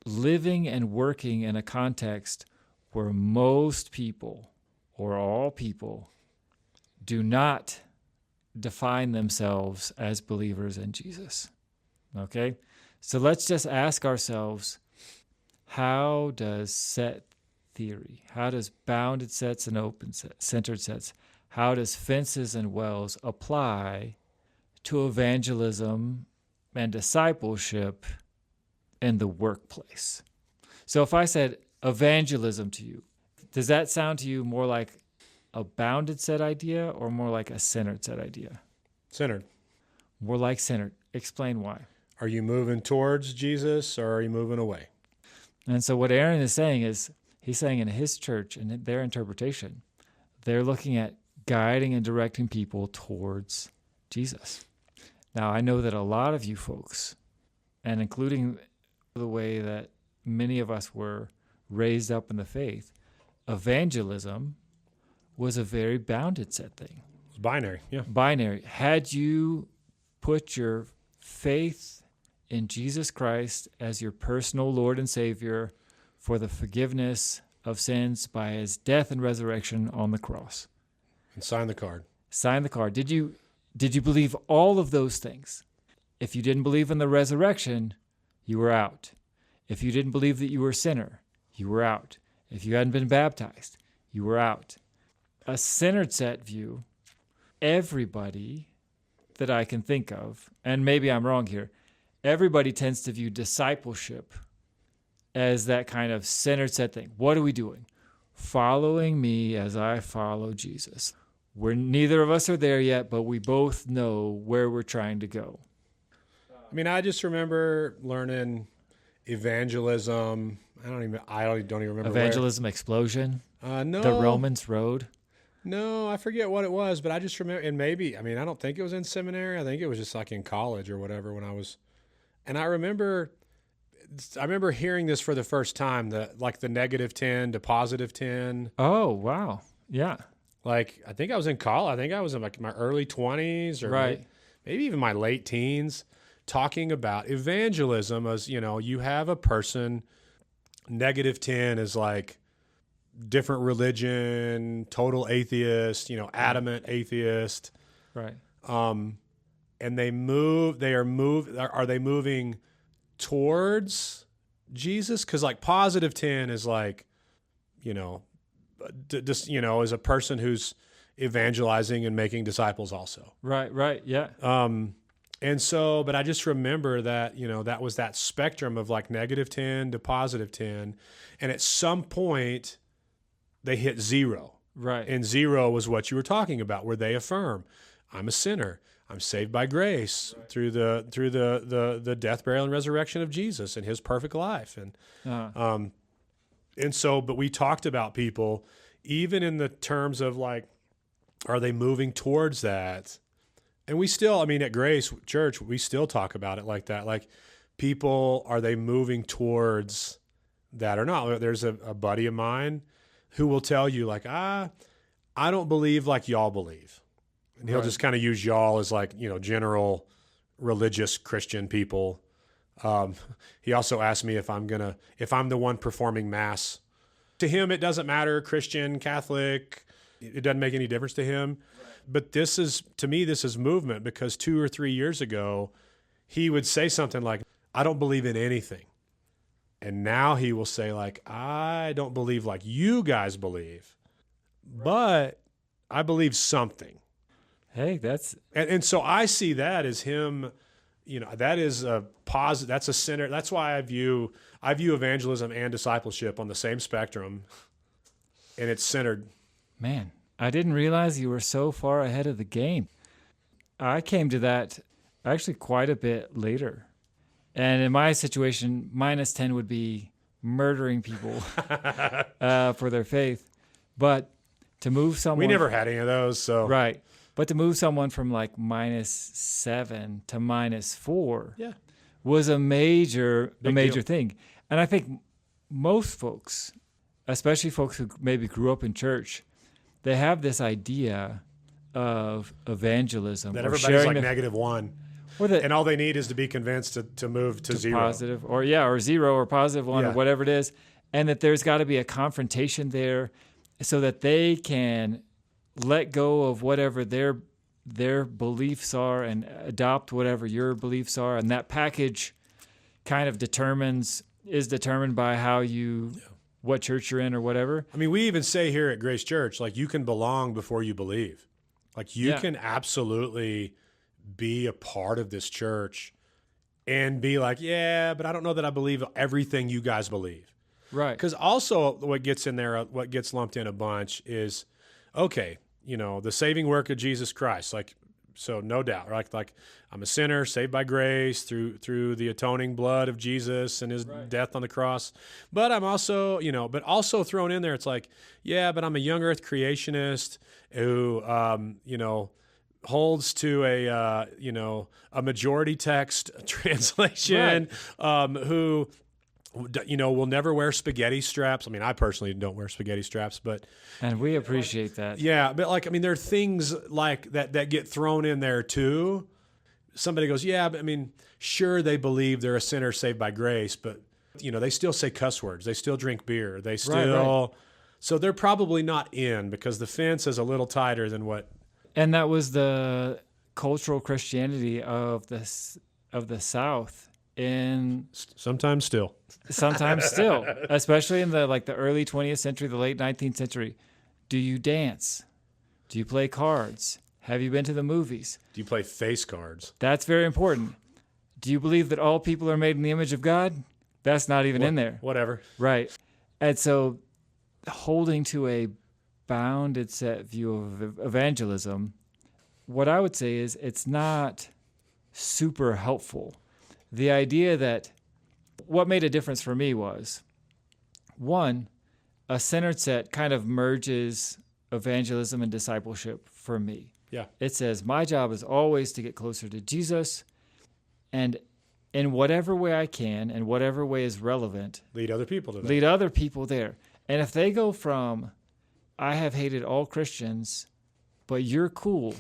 living and working in a context where most people or all people do not define themselves as believers in Jesus. Okay? So let's just ask ourselves, how does set theory, how does bounded sets and open centered sets, how does fences and wells apply to evangelism and discipleship in the workplace? So if I said evangelism to you, does that sound to you more like a bounded set idea or more like a centered set idea? Centered. More like centered. Explain why. Are you moving towards Jesus or are you moving away? And so what Aaron is saying is, he's saying in his church and in their interpretation, they're looking at guiding and directing people towards Jesus. Now, I know that a lot of you folks, and including the way that many of us were raised up in the faith, evangelism was a very bounded set thing. It's binary, yeah. Binary. Had you put your faith in Jesus Christ as your personal Lord and Savior for the forgiveness of sins by his death and resurrection on the cross. And sign the card. Sign the card. Did you believe all of those things? If you didn't believe in the resurrection, you were out. If you didn't believe that you were a sinner, you were out. If you hadn't been baptized, you were out. A centered set view, everybody that I can think of, and maybe I'm wrong here, everybody tends to view discipleship as that kind of centered set thing. What are we doing? Following me as I follow Jesus. Neither of us are there yet, but we both know where we're trying to go. I mean, I just remember learning evangelism. I don't even remember. Evangelism Explosion. No. The Romans Road. No, I forget what it was, but I just remember, and maybe, I don't think it was in seminary. I think it was just like in college or whatever when I was, and I remember hearing this for the first time, the -10 to +10. Oh, wow. Yeah. Like, I think I was in college. I think I was in like my early 20s or right. maybe even my late teens, talking about evangelism as, you have a person, -10 is like different religion, total atheist, adamant atheist. Right. And are they moving towards Jesus? Because like +10 is like, is a person who's evangelizing and making disciples also. Right, yeah. And so, but I just remember that, that was that spectrum of like -10 to +10. And at some point they hit 0. Right. And 0 was what you were talking about, where they affirm, I'm a sinner. I'm saved by grace through the death, burial, and resurrection of Jesus and his perfect life. And so, but we talked about people, even in the terms of like, are they moving towards that? And we still, at Grace Church, we still talk about it like that. Like, people, are they moving towards that or not? There's a buddy of mine who will tell you like, I don't believe like y'all believe. And he'll just kind of use y'all as like, general religious Christian people. He also asked me if I'm the one performing mass. To him, it doesn't matter, Christian, Catholic, it doesn't make any difference to him. But to me, this is movement, because 2 or 3 years ago, he would say something like, I don't believe in anything. And now he will say like, I don't believe like you guys believe, but I believe something. Hey, that's... And so I see that as him, that is a positive, that's a center. That's why I view evangelism and discipleship on the same spectrum, and it's centered. Man, I didn't realize you were so far ahead of the game. I came to that actually quite a bit later. And in my situation, -10 would be murdering people for their faith. But to move someone... We never had any of those, so... Right. But to move someone from like -7 to -4 was a major thing. And I think most folks, especially folks who maybe grew up in church, they have this idea of evangelism. That everybody's like -1. And all they need is to be convinced to move to 0. Positive, or 0 or +1 or whatever it is. And that there's got to be a confrontation there so that they can let go of whatever their beliefs are and adopt whatever your beliefs are. And that package kind of is determined by how what church you're in or whatever. I mean, we even say here at Grace Church, like, you can belong before you believe. Like, you can absolutely be a part of this church and be like, yeah, but I don't know that I believe everything you guys believe. Right. Because also what gets in there, what gets lumped in a bunch is, okay, the saving work of Jesus Christ. Like, so no doubt, right? Like I'm a sinner saved by grace through the atoning blood of Jesus and his death on the cross. But I'm also, but also thrown in there, it's like, yeah, but I'm a young earth creationist who, holds to a majority text translation, who, will never wear spaghetti straps. I mean, I personally don't wear spaghetti straps, and we appreciate that. Yeah, but there are things like that get thrown in there too. Somebody goes, yeah, but I mean, sure, they believe they're a sinner saved by grace, but they still say cuss words. They still drink beer. They still, so they're probably not in, because the fence is a little tighter than what. And that was the cultural Christianity of the South. Sometimes still, especially in the early 20th century, the late 19th century. Do you dance? Do you play cards? Have you been to the movies? Do you play face cards? That's very important. Do you believe that all people are made in the image of God? That's not even in there. Whatever. Right. And so holding to a bounded set view of evangelism, what I would say is it's not super helpful. The idea that what made a difference for me was, one, a centered set kind of merges evangelism and discipleship for me. Yeah. It says my job is always to get closer to Jesus, and in whatever way I can, and whatever way is relevant, lead other people to that. Lead other people there. And if they go from, I have hated all Christians, but you're cool,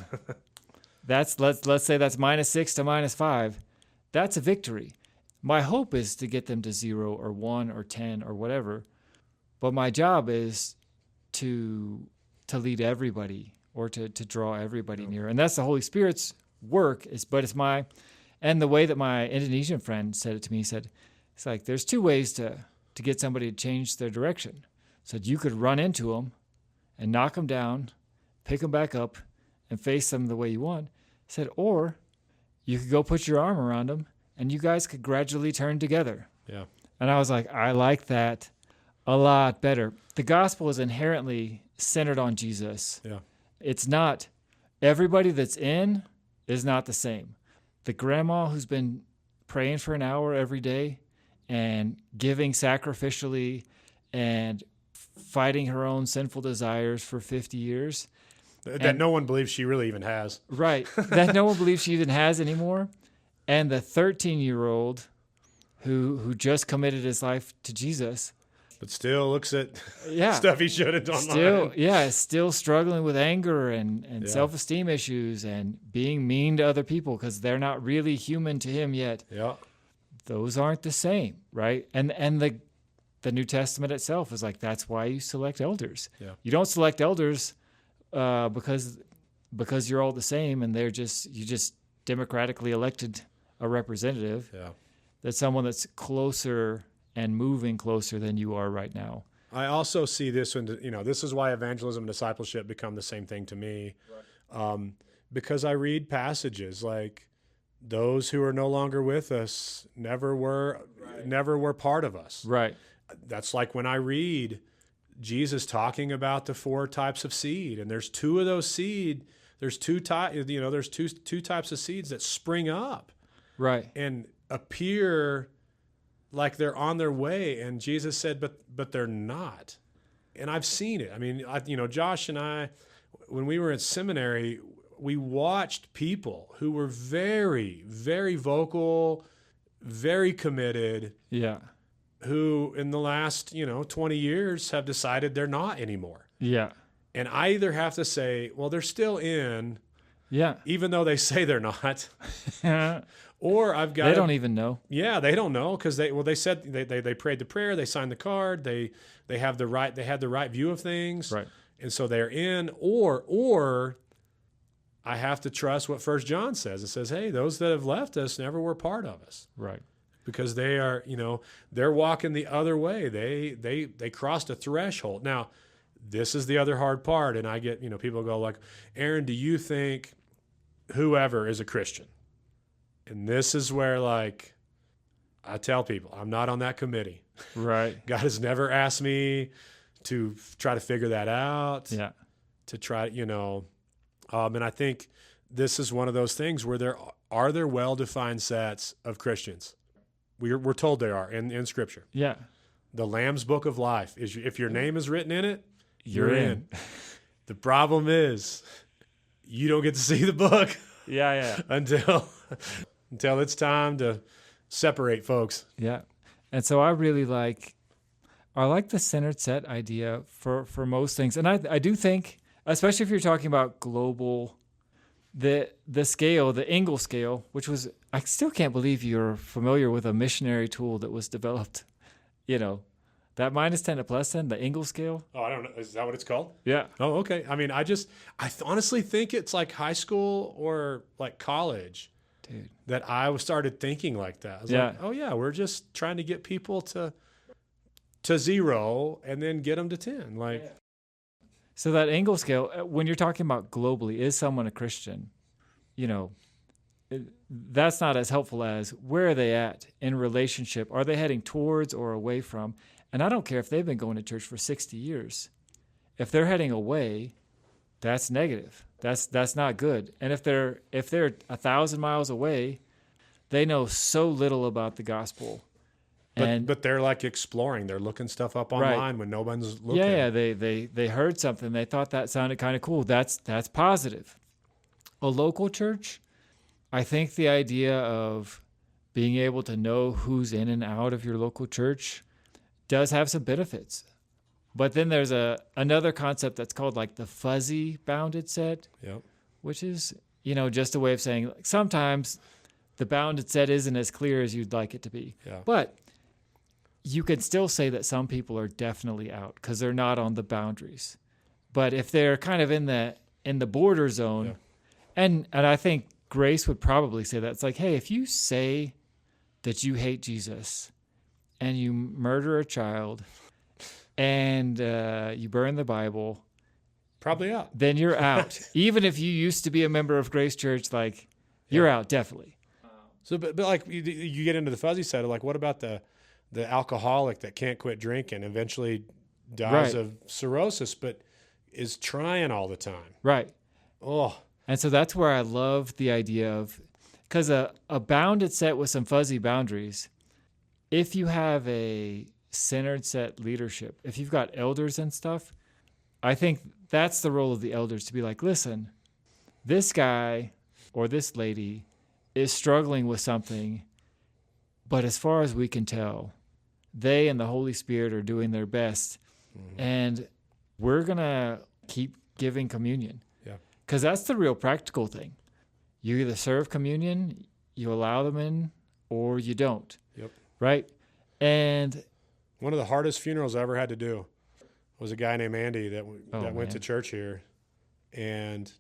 let's say that's -6 to -5. That's a victory. My hope is to get them to 0 or 1 or 10 or whatever. But my job is to lead everybody, or to draw everybody near. And that's the Holy Spirit's work. And the way that my Indonesian friend said it to me, he said, it's like, there's 2 ways to get somebody to change their direction. So you could run into them and knock them down, pick them back up, and face them the way you want. He said, or you could go put your arm around them, and you guys could gradually turn together. Yeah. And I was like, I like that a lot better. The gospel is inherently centered on Jesus. Yeah. It's not, everybody that's in is not the same. The grandma who's been praying for an hour every day and giving sacrificially and fighting her own sinful desires for 50 years. That no one believes she really even has. Right. That no one believes she even has anymore. And the 13-year-old who just committed his life to Jesus. But still looks at stuff he shouldn't online. Still struggling with anger and self-esteem issues and being mean to other people because they're not really human to him yet. Yeah. Those aren't the same, right? And the New Testament itself is like, that's why you select elders. Yeah. You don't select elders because you're all the same and you just democratically elected a representative. Yeah. That's someone that's closer and moving closer than you are right now. I also see this when, this is why evangelism and discipleship become the same thing to me. Right. Because I read passages like, those who are no longer with us never were part of us. Right. That's like when I read Jesus talking about the 4 types of seed, and there's 2 of those seed. There's two there's two types of seeds that spring up, Right. and appear like they're on their way. And Jesus said, but they're not. And I've seen it. I mean, Josh and I, when we were in seminary, we watched people who were very, very vocal, very committed. Yeah. Who in the last, 20 years have decided they're not anymore. Yeah. And I either have to say, well, they're still in, Yeah. even though they say they're not, or I've got They don't even know. Yeah, they don't know because they said they prayed the prayer, they signed the card, they had the right view of things, Right. and so they're in. Or I have to trust what 1 John says. It says, hey, those that have left us never were part of us. Right. Because they are, they're walking the other way. They crossed a threshold. Now, this is the other hard part. And I get, people go like, Aaron, do you think whoever is a Christian? And this is where, like, I tell people, I'm not on that committee. Right. God has never asked me to try to figure that out. Yeah. To try, and I think this is one of those things where there well-defined sets of Christians. We're told they are in Scripture. Yeah. The Lamb's Book of Life is, if your name is written in it, You're in. The problem is you don't get to see the book. Yeah. until it's time to separate folks. Yeah. And so I really like the centered set idea for most things. And I do think, especially if you're talking about global, the scale, the Engel scale, which was, I still can't believe you're familiar with a missionary tool that was developed, that -10 to +10, the Engel scale. Oh, I don't know. Is that what it's called? Yeah. Oh, okay. I mean, honestly think it's like high school or like college. Dude. That I started thinking like that. I was like, oh yeah, we're just trying to get people to 0 and then get them to 10. Like, yeah. So that Engel scale, when you're talking about globally, is someone a Christian? That's not as helpful as where are they at in relationship? Are they heading towards or away from? And I don't care if they've been going to church for 60 years. If they're heading away, that's negative. That's not good. And if they're 1,000 miles away, they know so little about the gospel. But they're like exploring. They're looking stuff up online when no one's looking. Yeah. They heard something. They thought that sounded kind of cool. That's positive. A local church, I think the idea of being able to know who's in and out of your local church does have some benefits. But then there's another concept that's called like the fuzzy bounded set, yep. which is, just a way of saying like, sometimes the bounded set isn't as clear as you'd like it to be. Yeah. But you could still say that some people are definitely out because they're not on the boundaries. But if they're kind of in the border zone, yeah. and I think Grace would probably say that. It's like, hey, if you say that you hate Jesus and you murder a child and you burn the Bible, probably out. Then you're out. Even if you used to be a member of Grace Church, like you're out, definitely. So, but like you get into the fuzzy side of like, what about the alcoholic that can't quit drinking, eventually dies of cirrhosis, but is trying all the time? Right. Oh. And so that's where I love the idea of, because a bounded set with some fuzzy boundaries, if you have a centered set leadership, if you've got elders and stuff, I think that's the role of the elders to be like, listen, this guy or this lady is struggling with something, but as far as we can tell, they and the Holy Spirit are doing their best, and we're going to keep giving communion. Yeah. Because that's the real practical thing. You either serve communion, you allow them in, or you don't. Yep. Right? And one of the hardest funerals I ever had to do was a guy named Andy that went to church here. And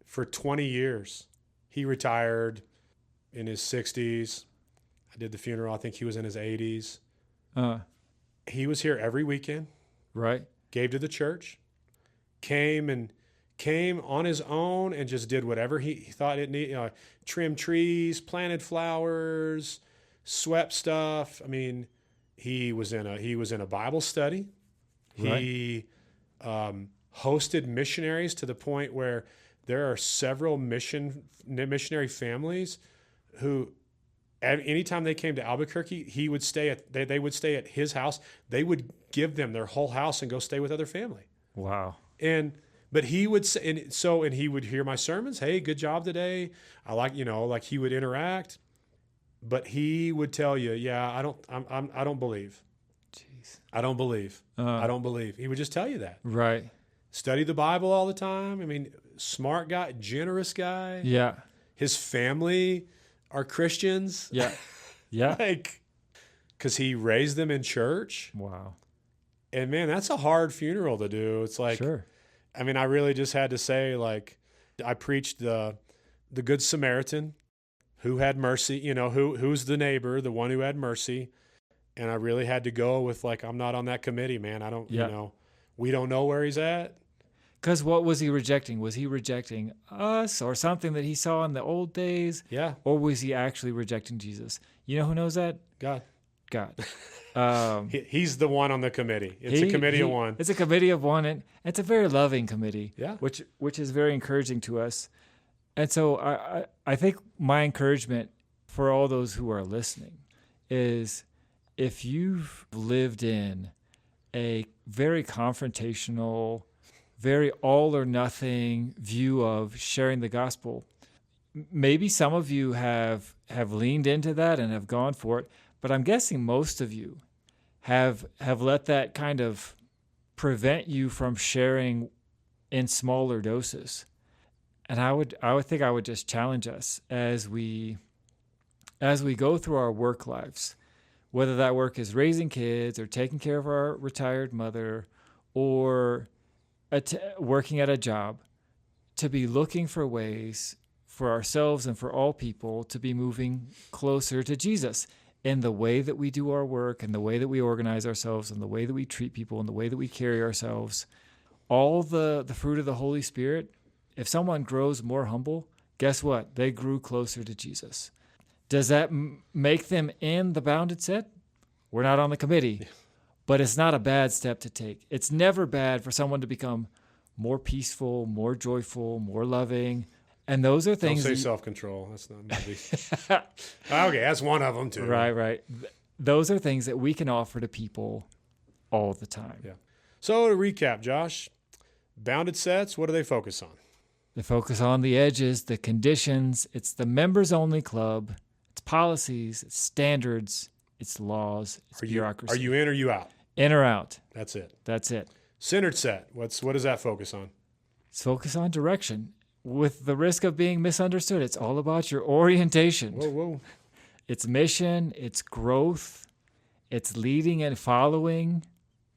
for 20 years, he retired in his 60s. I did the funeral. I think he was in his 80s. He was here every weekend. Right. Gave to the church. Came on his own and just did whatever he thought it needed. Trimmed trees, planted flowers, swept stuff. I mean, he was in a Bible study. He hosted missionaries to the point where there are several missionary families who, anytime they came to Albuquerque, they would stay at his house. They would give them their whole house and go stay with other family. Wow. But he would say, and he would hear my sermons. Hey, good job today. I like he would interact, but he would tell you, yeah, I don't believe. Jeez. I don't believe. I don't believe. He would just tell you that. Right. Study the Bible all the time. I mean, smart guy, generous guy. Yeah. His family are Christians. Yeah. Yeah. Because he raised them in church. Wow. And man, that's a hard funeral to do. It's like, sure. I mean, I really just had to say, I preached the Good Samaritan who had mercy, who's the neighbor, the one who had mercy. And I really had to go with I'm not on that committee, man. I don't, we don't know where he's at. Because what was he rejecting? Was he rejecting us or something that he saw in the old days? Yeah. Or was he actually rejecting Jesus? You know who knows that? God. He's the one on the committee. It's a committee of one. It's a committee of one, and it's a very loving committee. Yeah. Which is very encouraging to us. And so I think my encouragement for all those who are listening is, if you've lived in a very confrontational, very all or nothing view of sharing the gospel, maybe some of you have leaned into that and have gone for it, but I'm guessing most of you have let that kind of prevent you from sharing in smaller doses. And I would think I would just challenge us as we go through our work lives, whether that work is raising kids or taking care of our retired mother or working at a job, to be looking for ways for ourselves and for all people to be moving closer to Jesus in the way that we do our work and the way that we organize ourselves and the way that we treat people and the way that we carry ourselves. All the fruit of the Holy Spirit, if someone grows more humble, guess what? They grew closer to Jesus. Does that make them in the bounded set? We're not on the committee, but it's not a bad step to take. It's never bad for someone to become more peaceful, more joyful, more loving. And those are things. Don't say self-control. That's not maybe. Okay, that's one of them too. Right. Those are things that we can offer to people all the time. Yeah. So to recap, Josh, bounded sets, what do they focus on? They focus on the edges, the conditions. It's the members-only club. It's policies. It's standards. It's laws. It's bureaucracy. Are you in or you out? In or out. That's it. Centered set. What does that focus on? It's focus on direction. With the risk of being misunderstood, it's all about your orientation. Whoa. It's mission, it's growth, it's leading and following,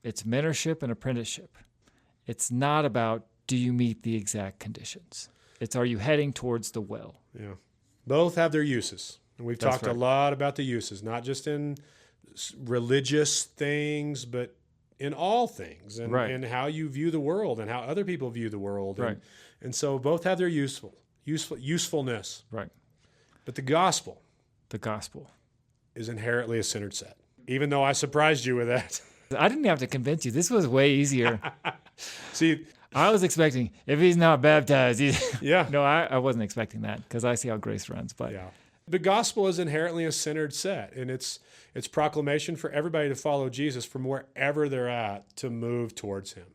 it's mentorship and apprenticeship. It's not about, do you meet the exact conditions? It's, are you heading towards the well? Yeah. Both have their uses. And we've talked right. a lot about the uses, not just in religious things, but in all things, and how you view the world and how other people view the world. Right. And so both have their usefulness. Right. But the gospel is inherently a centered set, even though I surprised you with that. I didn't have to convince you. This was way easier. See, I was expecting, if he's not baptized, yeah. No, I wasn't expecting that because I see how grace runs. But yeah. The gospel is inherently a centered set, and it's proclamation for everybody to follow Jesus from wherever they're at to move towards him.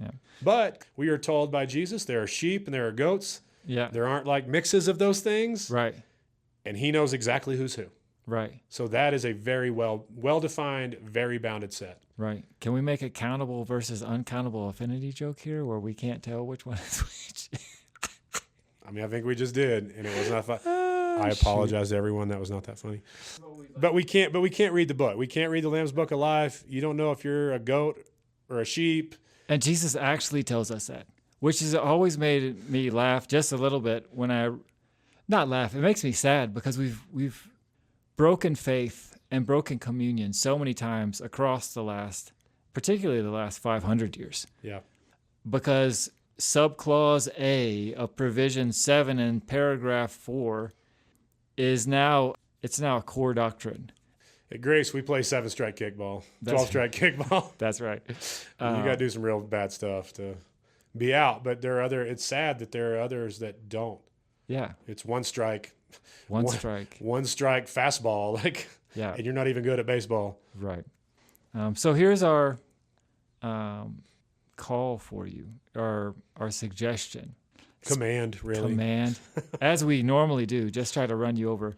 Yeah. But we are told by Jesus there are sheep and there are goats. Yeah. There aren't mixes of those things. Right. And he knows exactly who's who. Right. So that is a very well-defined, very bounded set. Right. Can we make a countable versus uncountable affinity joke here where we can't tell which one is which? I mean, I think we just did, and it was not fun. I apologize to everyone. That was not that funny. But we can't read the book. We can't read the Lamb's Book of Life. You don't know if you're a goat or a sheep. And Jesus actually tells us that, which has always made me laugh just a little bit not laugh. It makes me sad because we've broken faith and broken communion so many times across particularly the last 500 years. Yeah. Because subclause A of provision 7 in paragraph 4 is now a core doctrine. At Grace, we play 7-strike kickball, 12-strike kickball. That's right. You got to do some real bad stuff to be out. But it's sad that there are others that don't. Yeah. It's one strike. One strike. One strike fastball. Yeah. And you're not even good at baseball. Right. So here's our call for you, our suggestion. Command, really. Command. As we normally do, just try to run you over.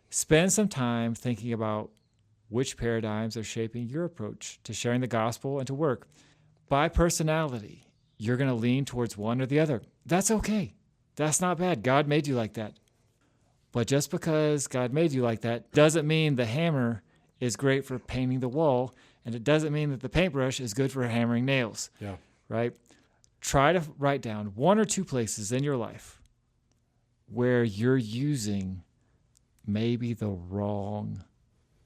Spend some time thinking about which paradigms are shaping your approach to sharing the gospel and to work. By personality, you're going to lean towards one or the other. That's okay. That's not bad. God made you like that. But just because God made you like that doesn't mean the hammer is great for painting the wall, and it doesn't mean that the paintbrush is good for hammering nails. Yeah. Right? Try to write down 1 or 2 places in your life where you're using maybe the wrong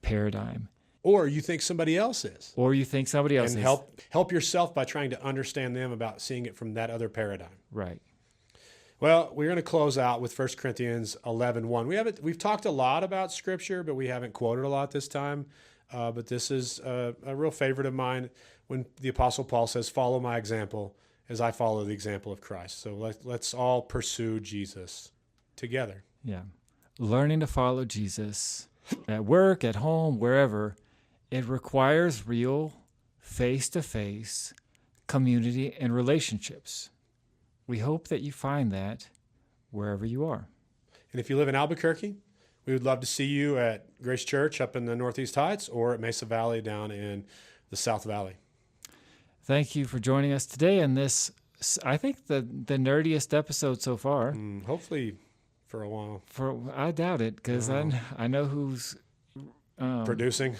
paradigm. Or you think somebody else is. And help yourself by trying to understand them about seeing it from that other paradigm. Right. Well, we're going to close out with 1 Corinthians 11:1. We've talked a lot about Scripture, but we haven't quoted a lot this time. But this is a real favorite of mine when the Apostle Paul says, "Follow my example as I follow the example of Christ." So let's all pursue Jesus together. Yeah. Learning to follow Jesus at work, at home, wherever, it requires real face-to-face community and relationships. We hope that you find that wherever you are. And if you live in Albuquerque, we would love to see you at Grace Church up in the Northeast Heights or at Mesa Valley down in the South Valley. Thank you for joining us today in this, I think, the nerdiest episode so far. Hopefully for a while. I doubt it, because I know who's producing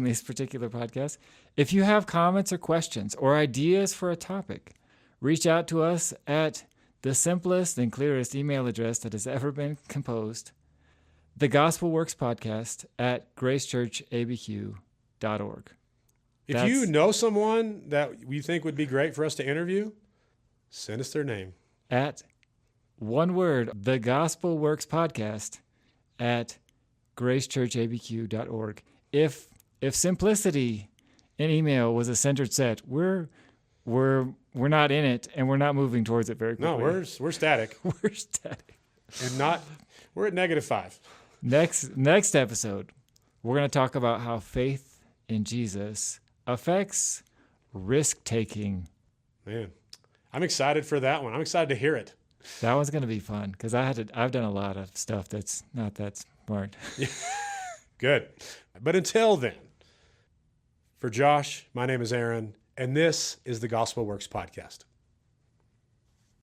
these particular podcasts. If you have comments or questions or ideas for a topic, reach out to us at the simplest and clearest email address that has ever been composed, the Gospel Works Podcast at gracechurchabq.org. If you know someone that you think would be great for us to interview, send us their name. At one word, the Gospel Works Podcast at gracechurchabq.org. If simplicity in email was a centered set, we're not in it, and we're not moving towards it very quickly. No, we're static. We're static. And we're at -5. Next episode, we're going to talk about how faith in Jesus affects risk-taking. Man, I'm excited for that one. I'm excited to hear it. That one's going to be fun, because I've done a lot of stuff that's not that smart. Good. But until then, for Josh, my name is Aaron, and this is the Gospel Works Podcast.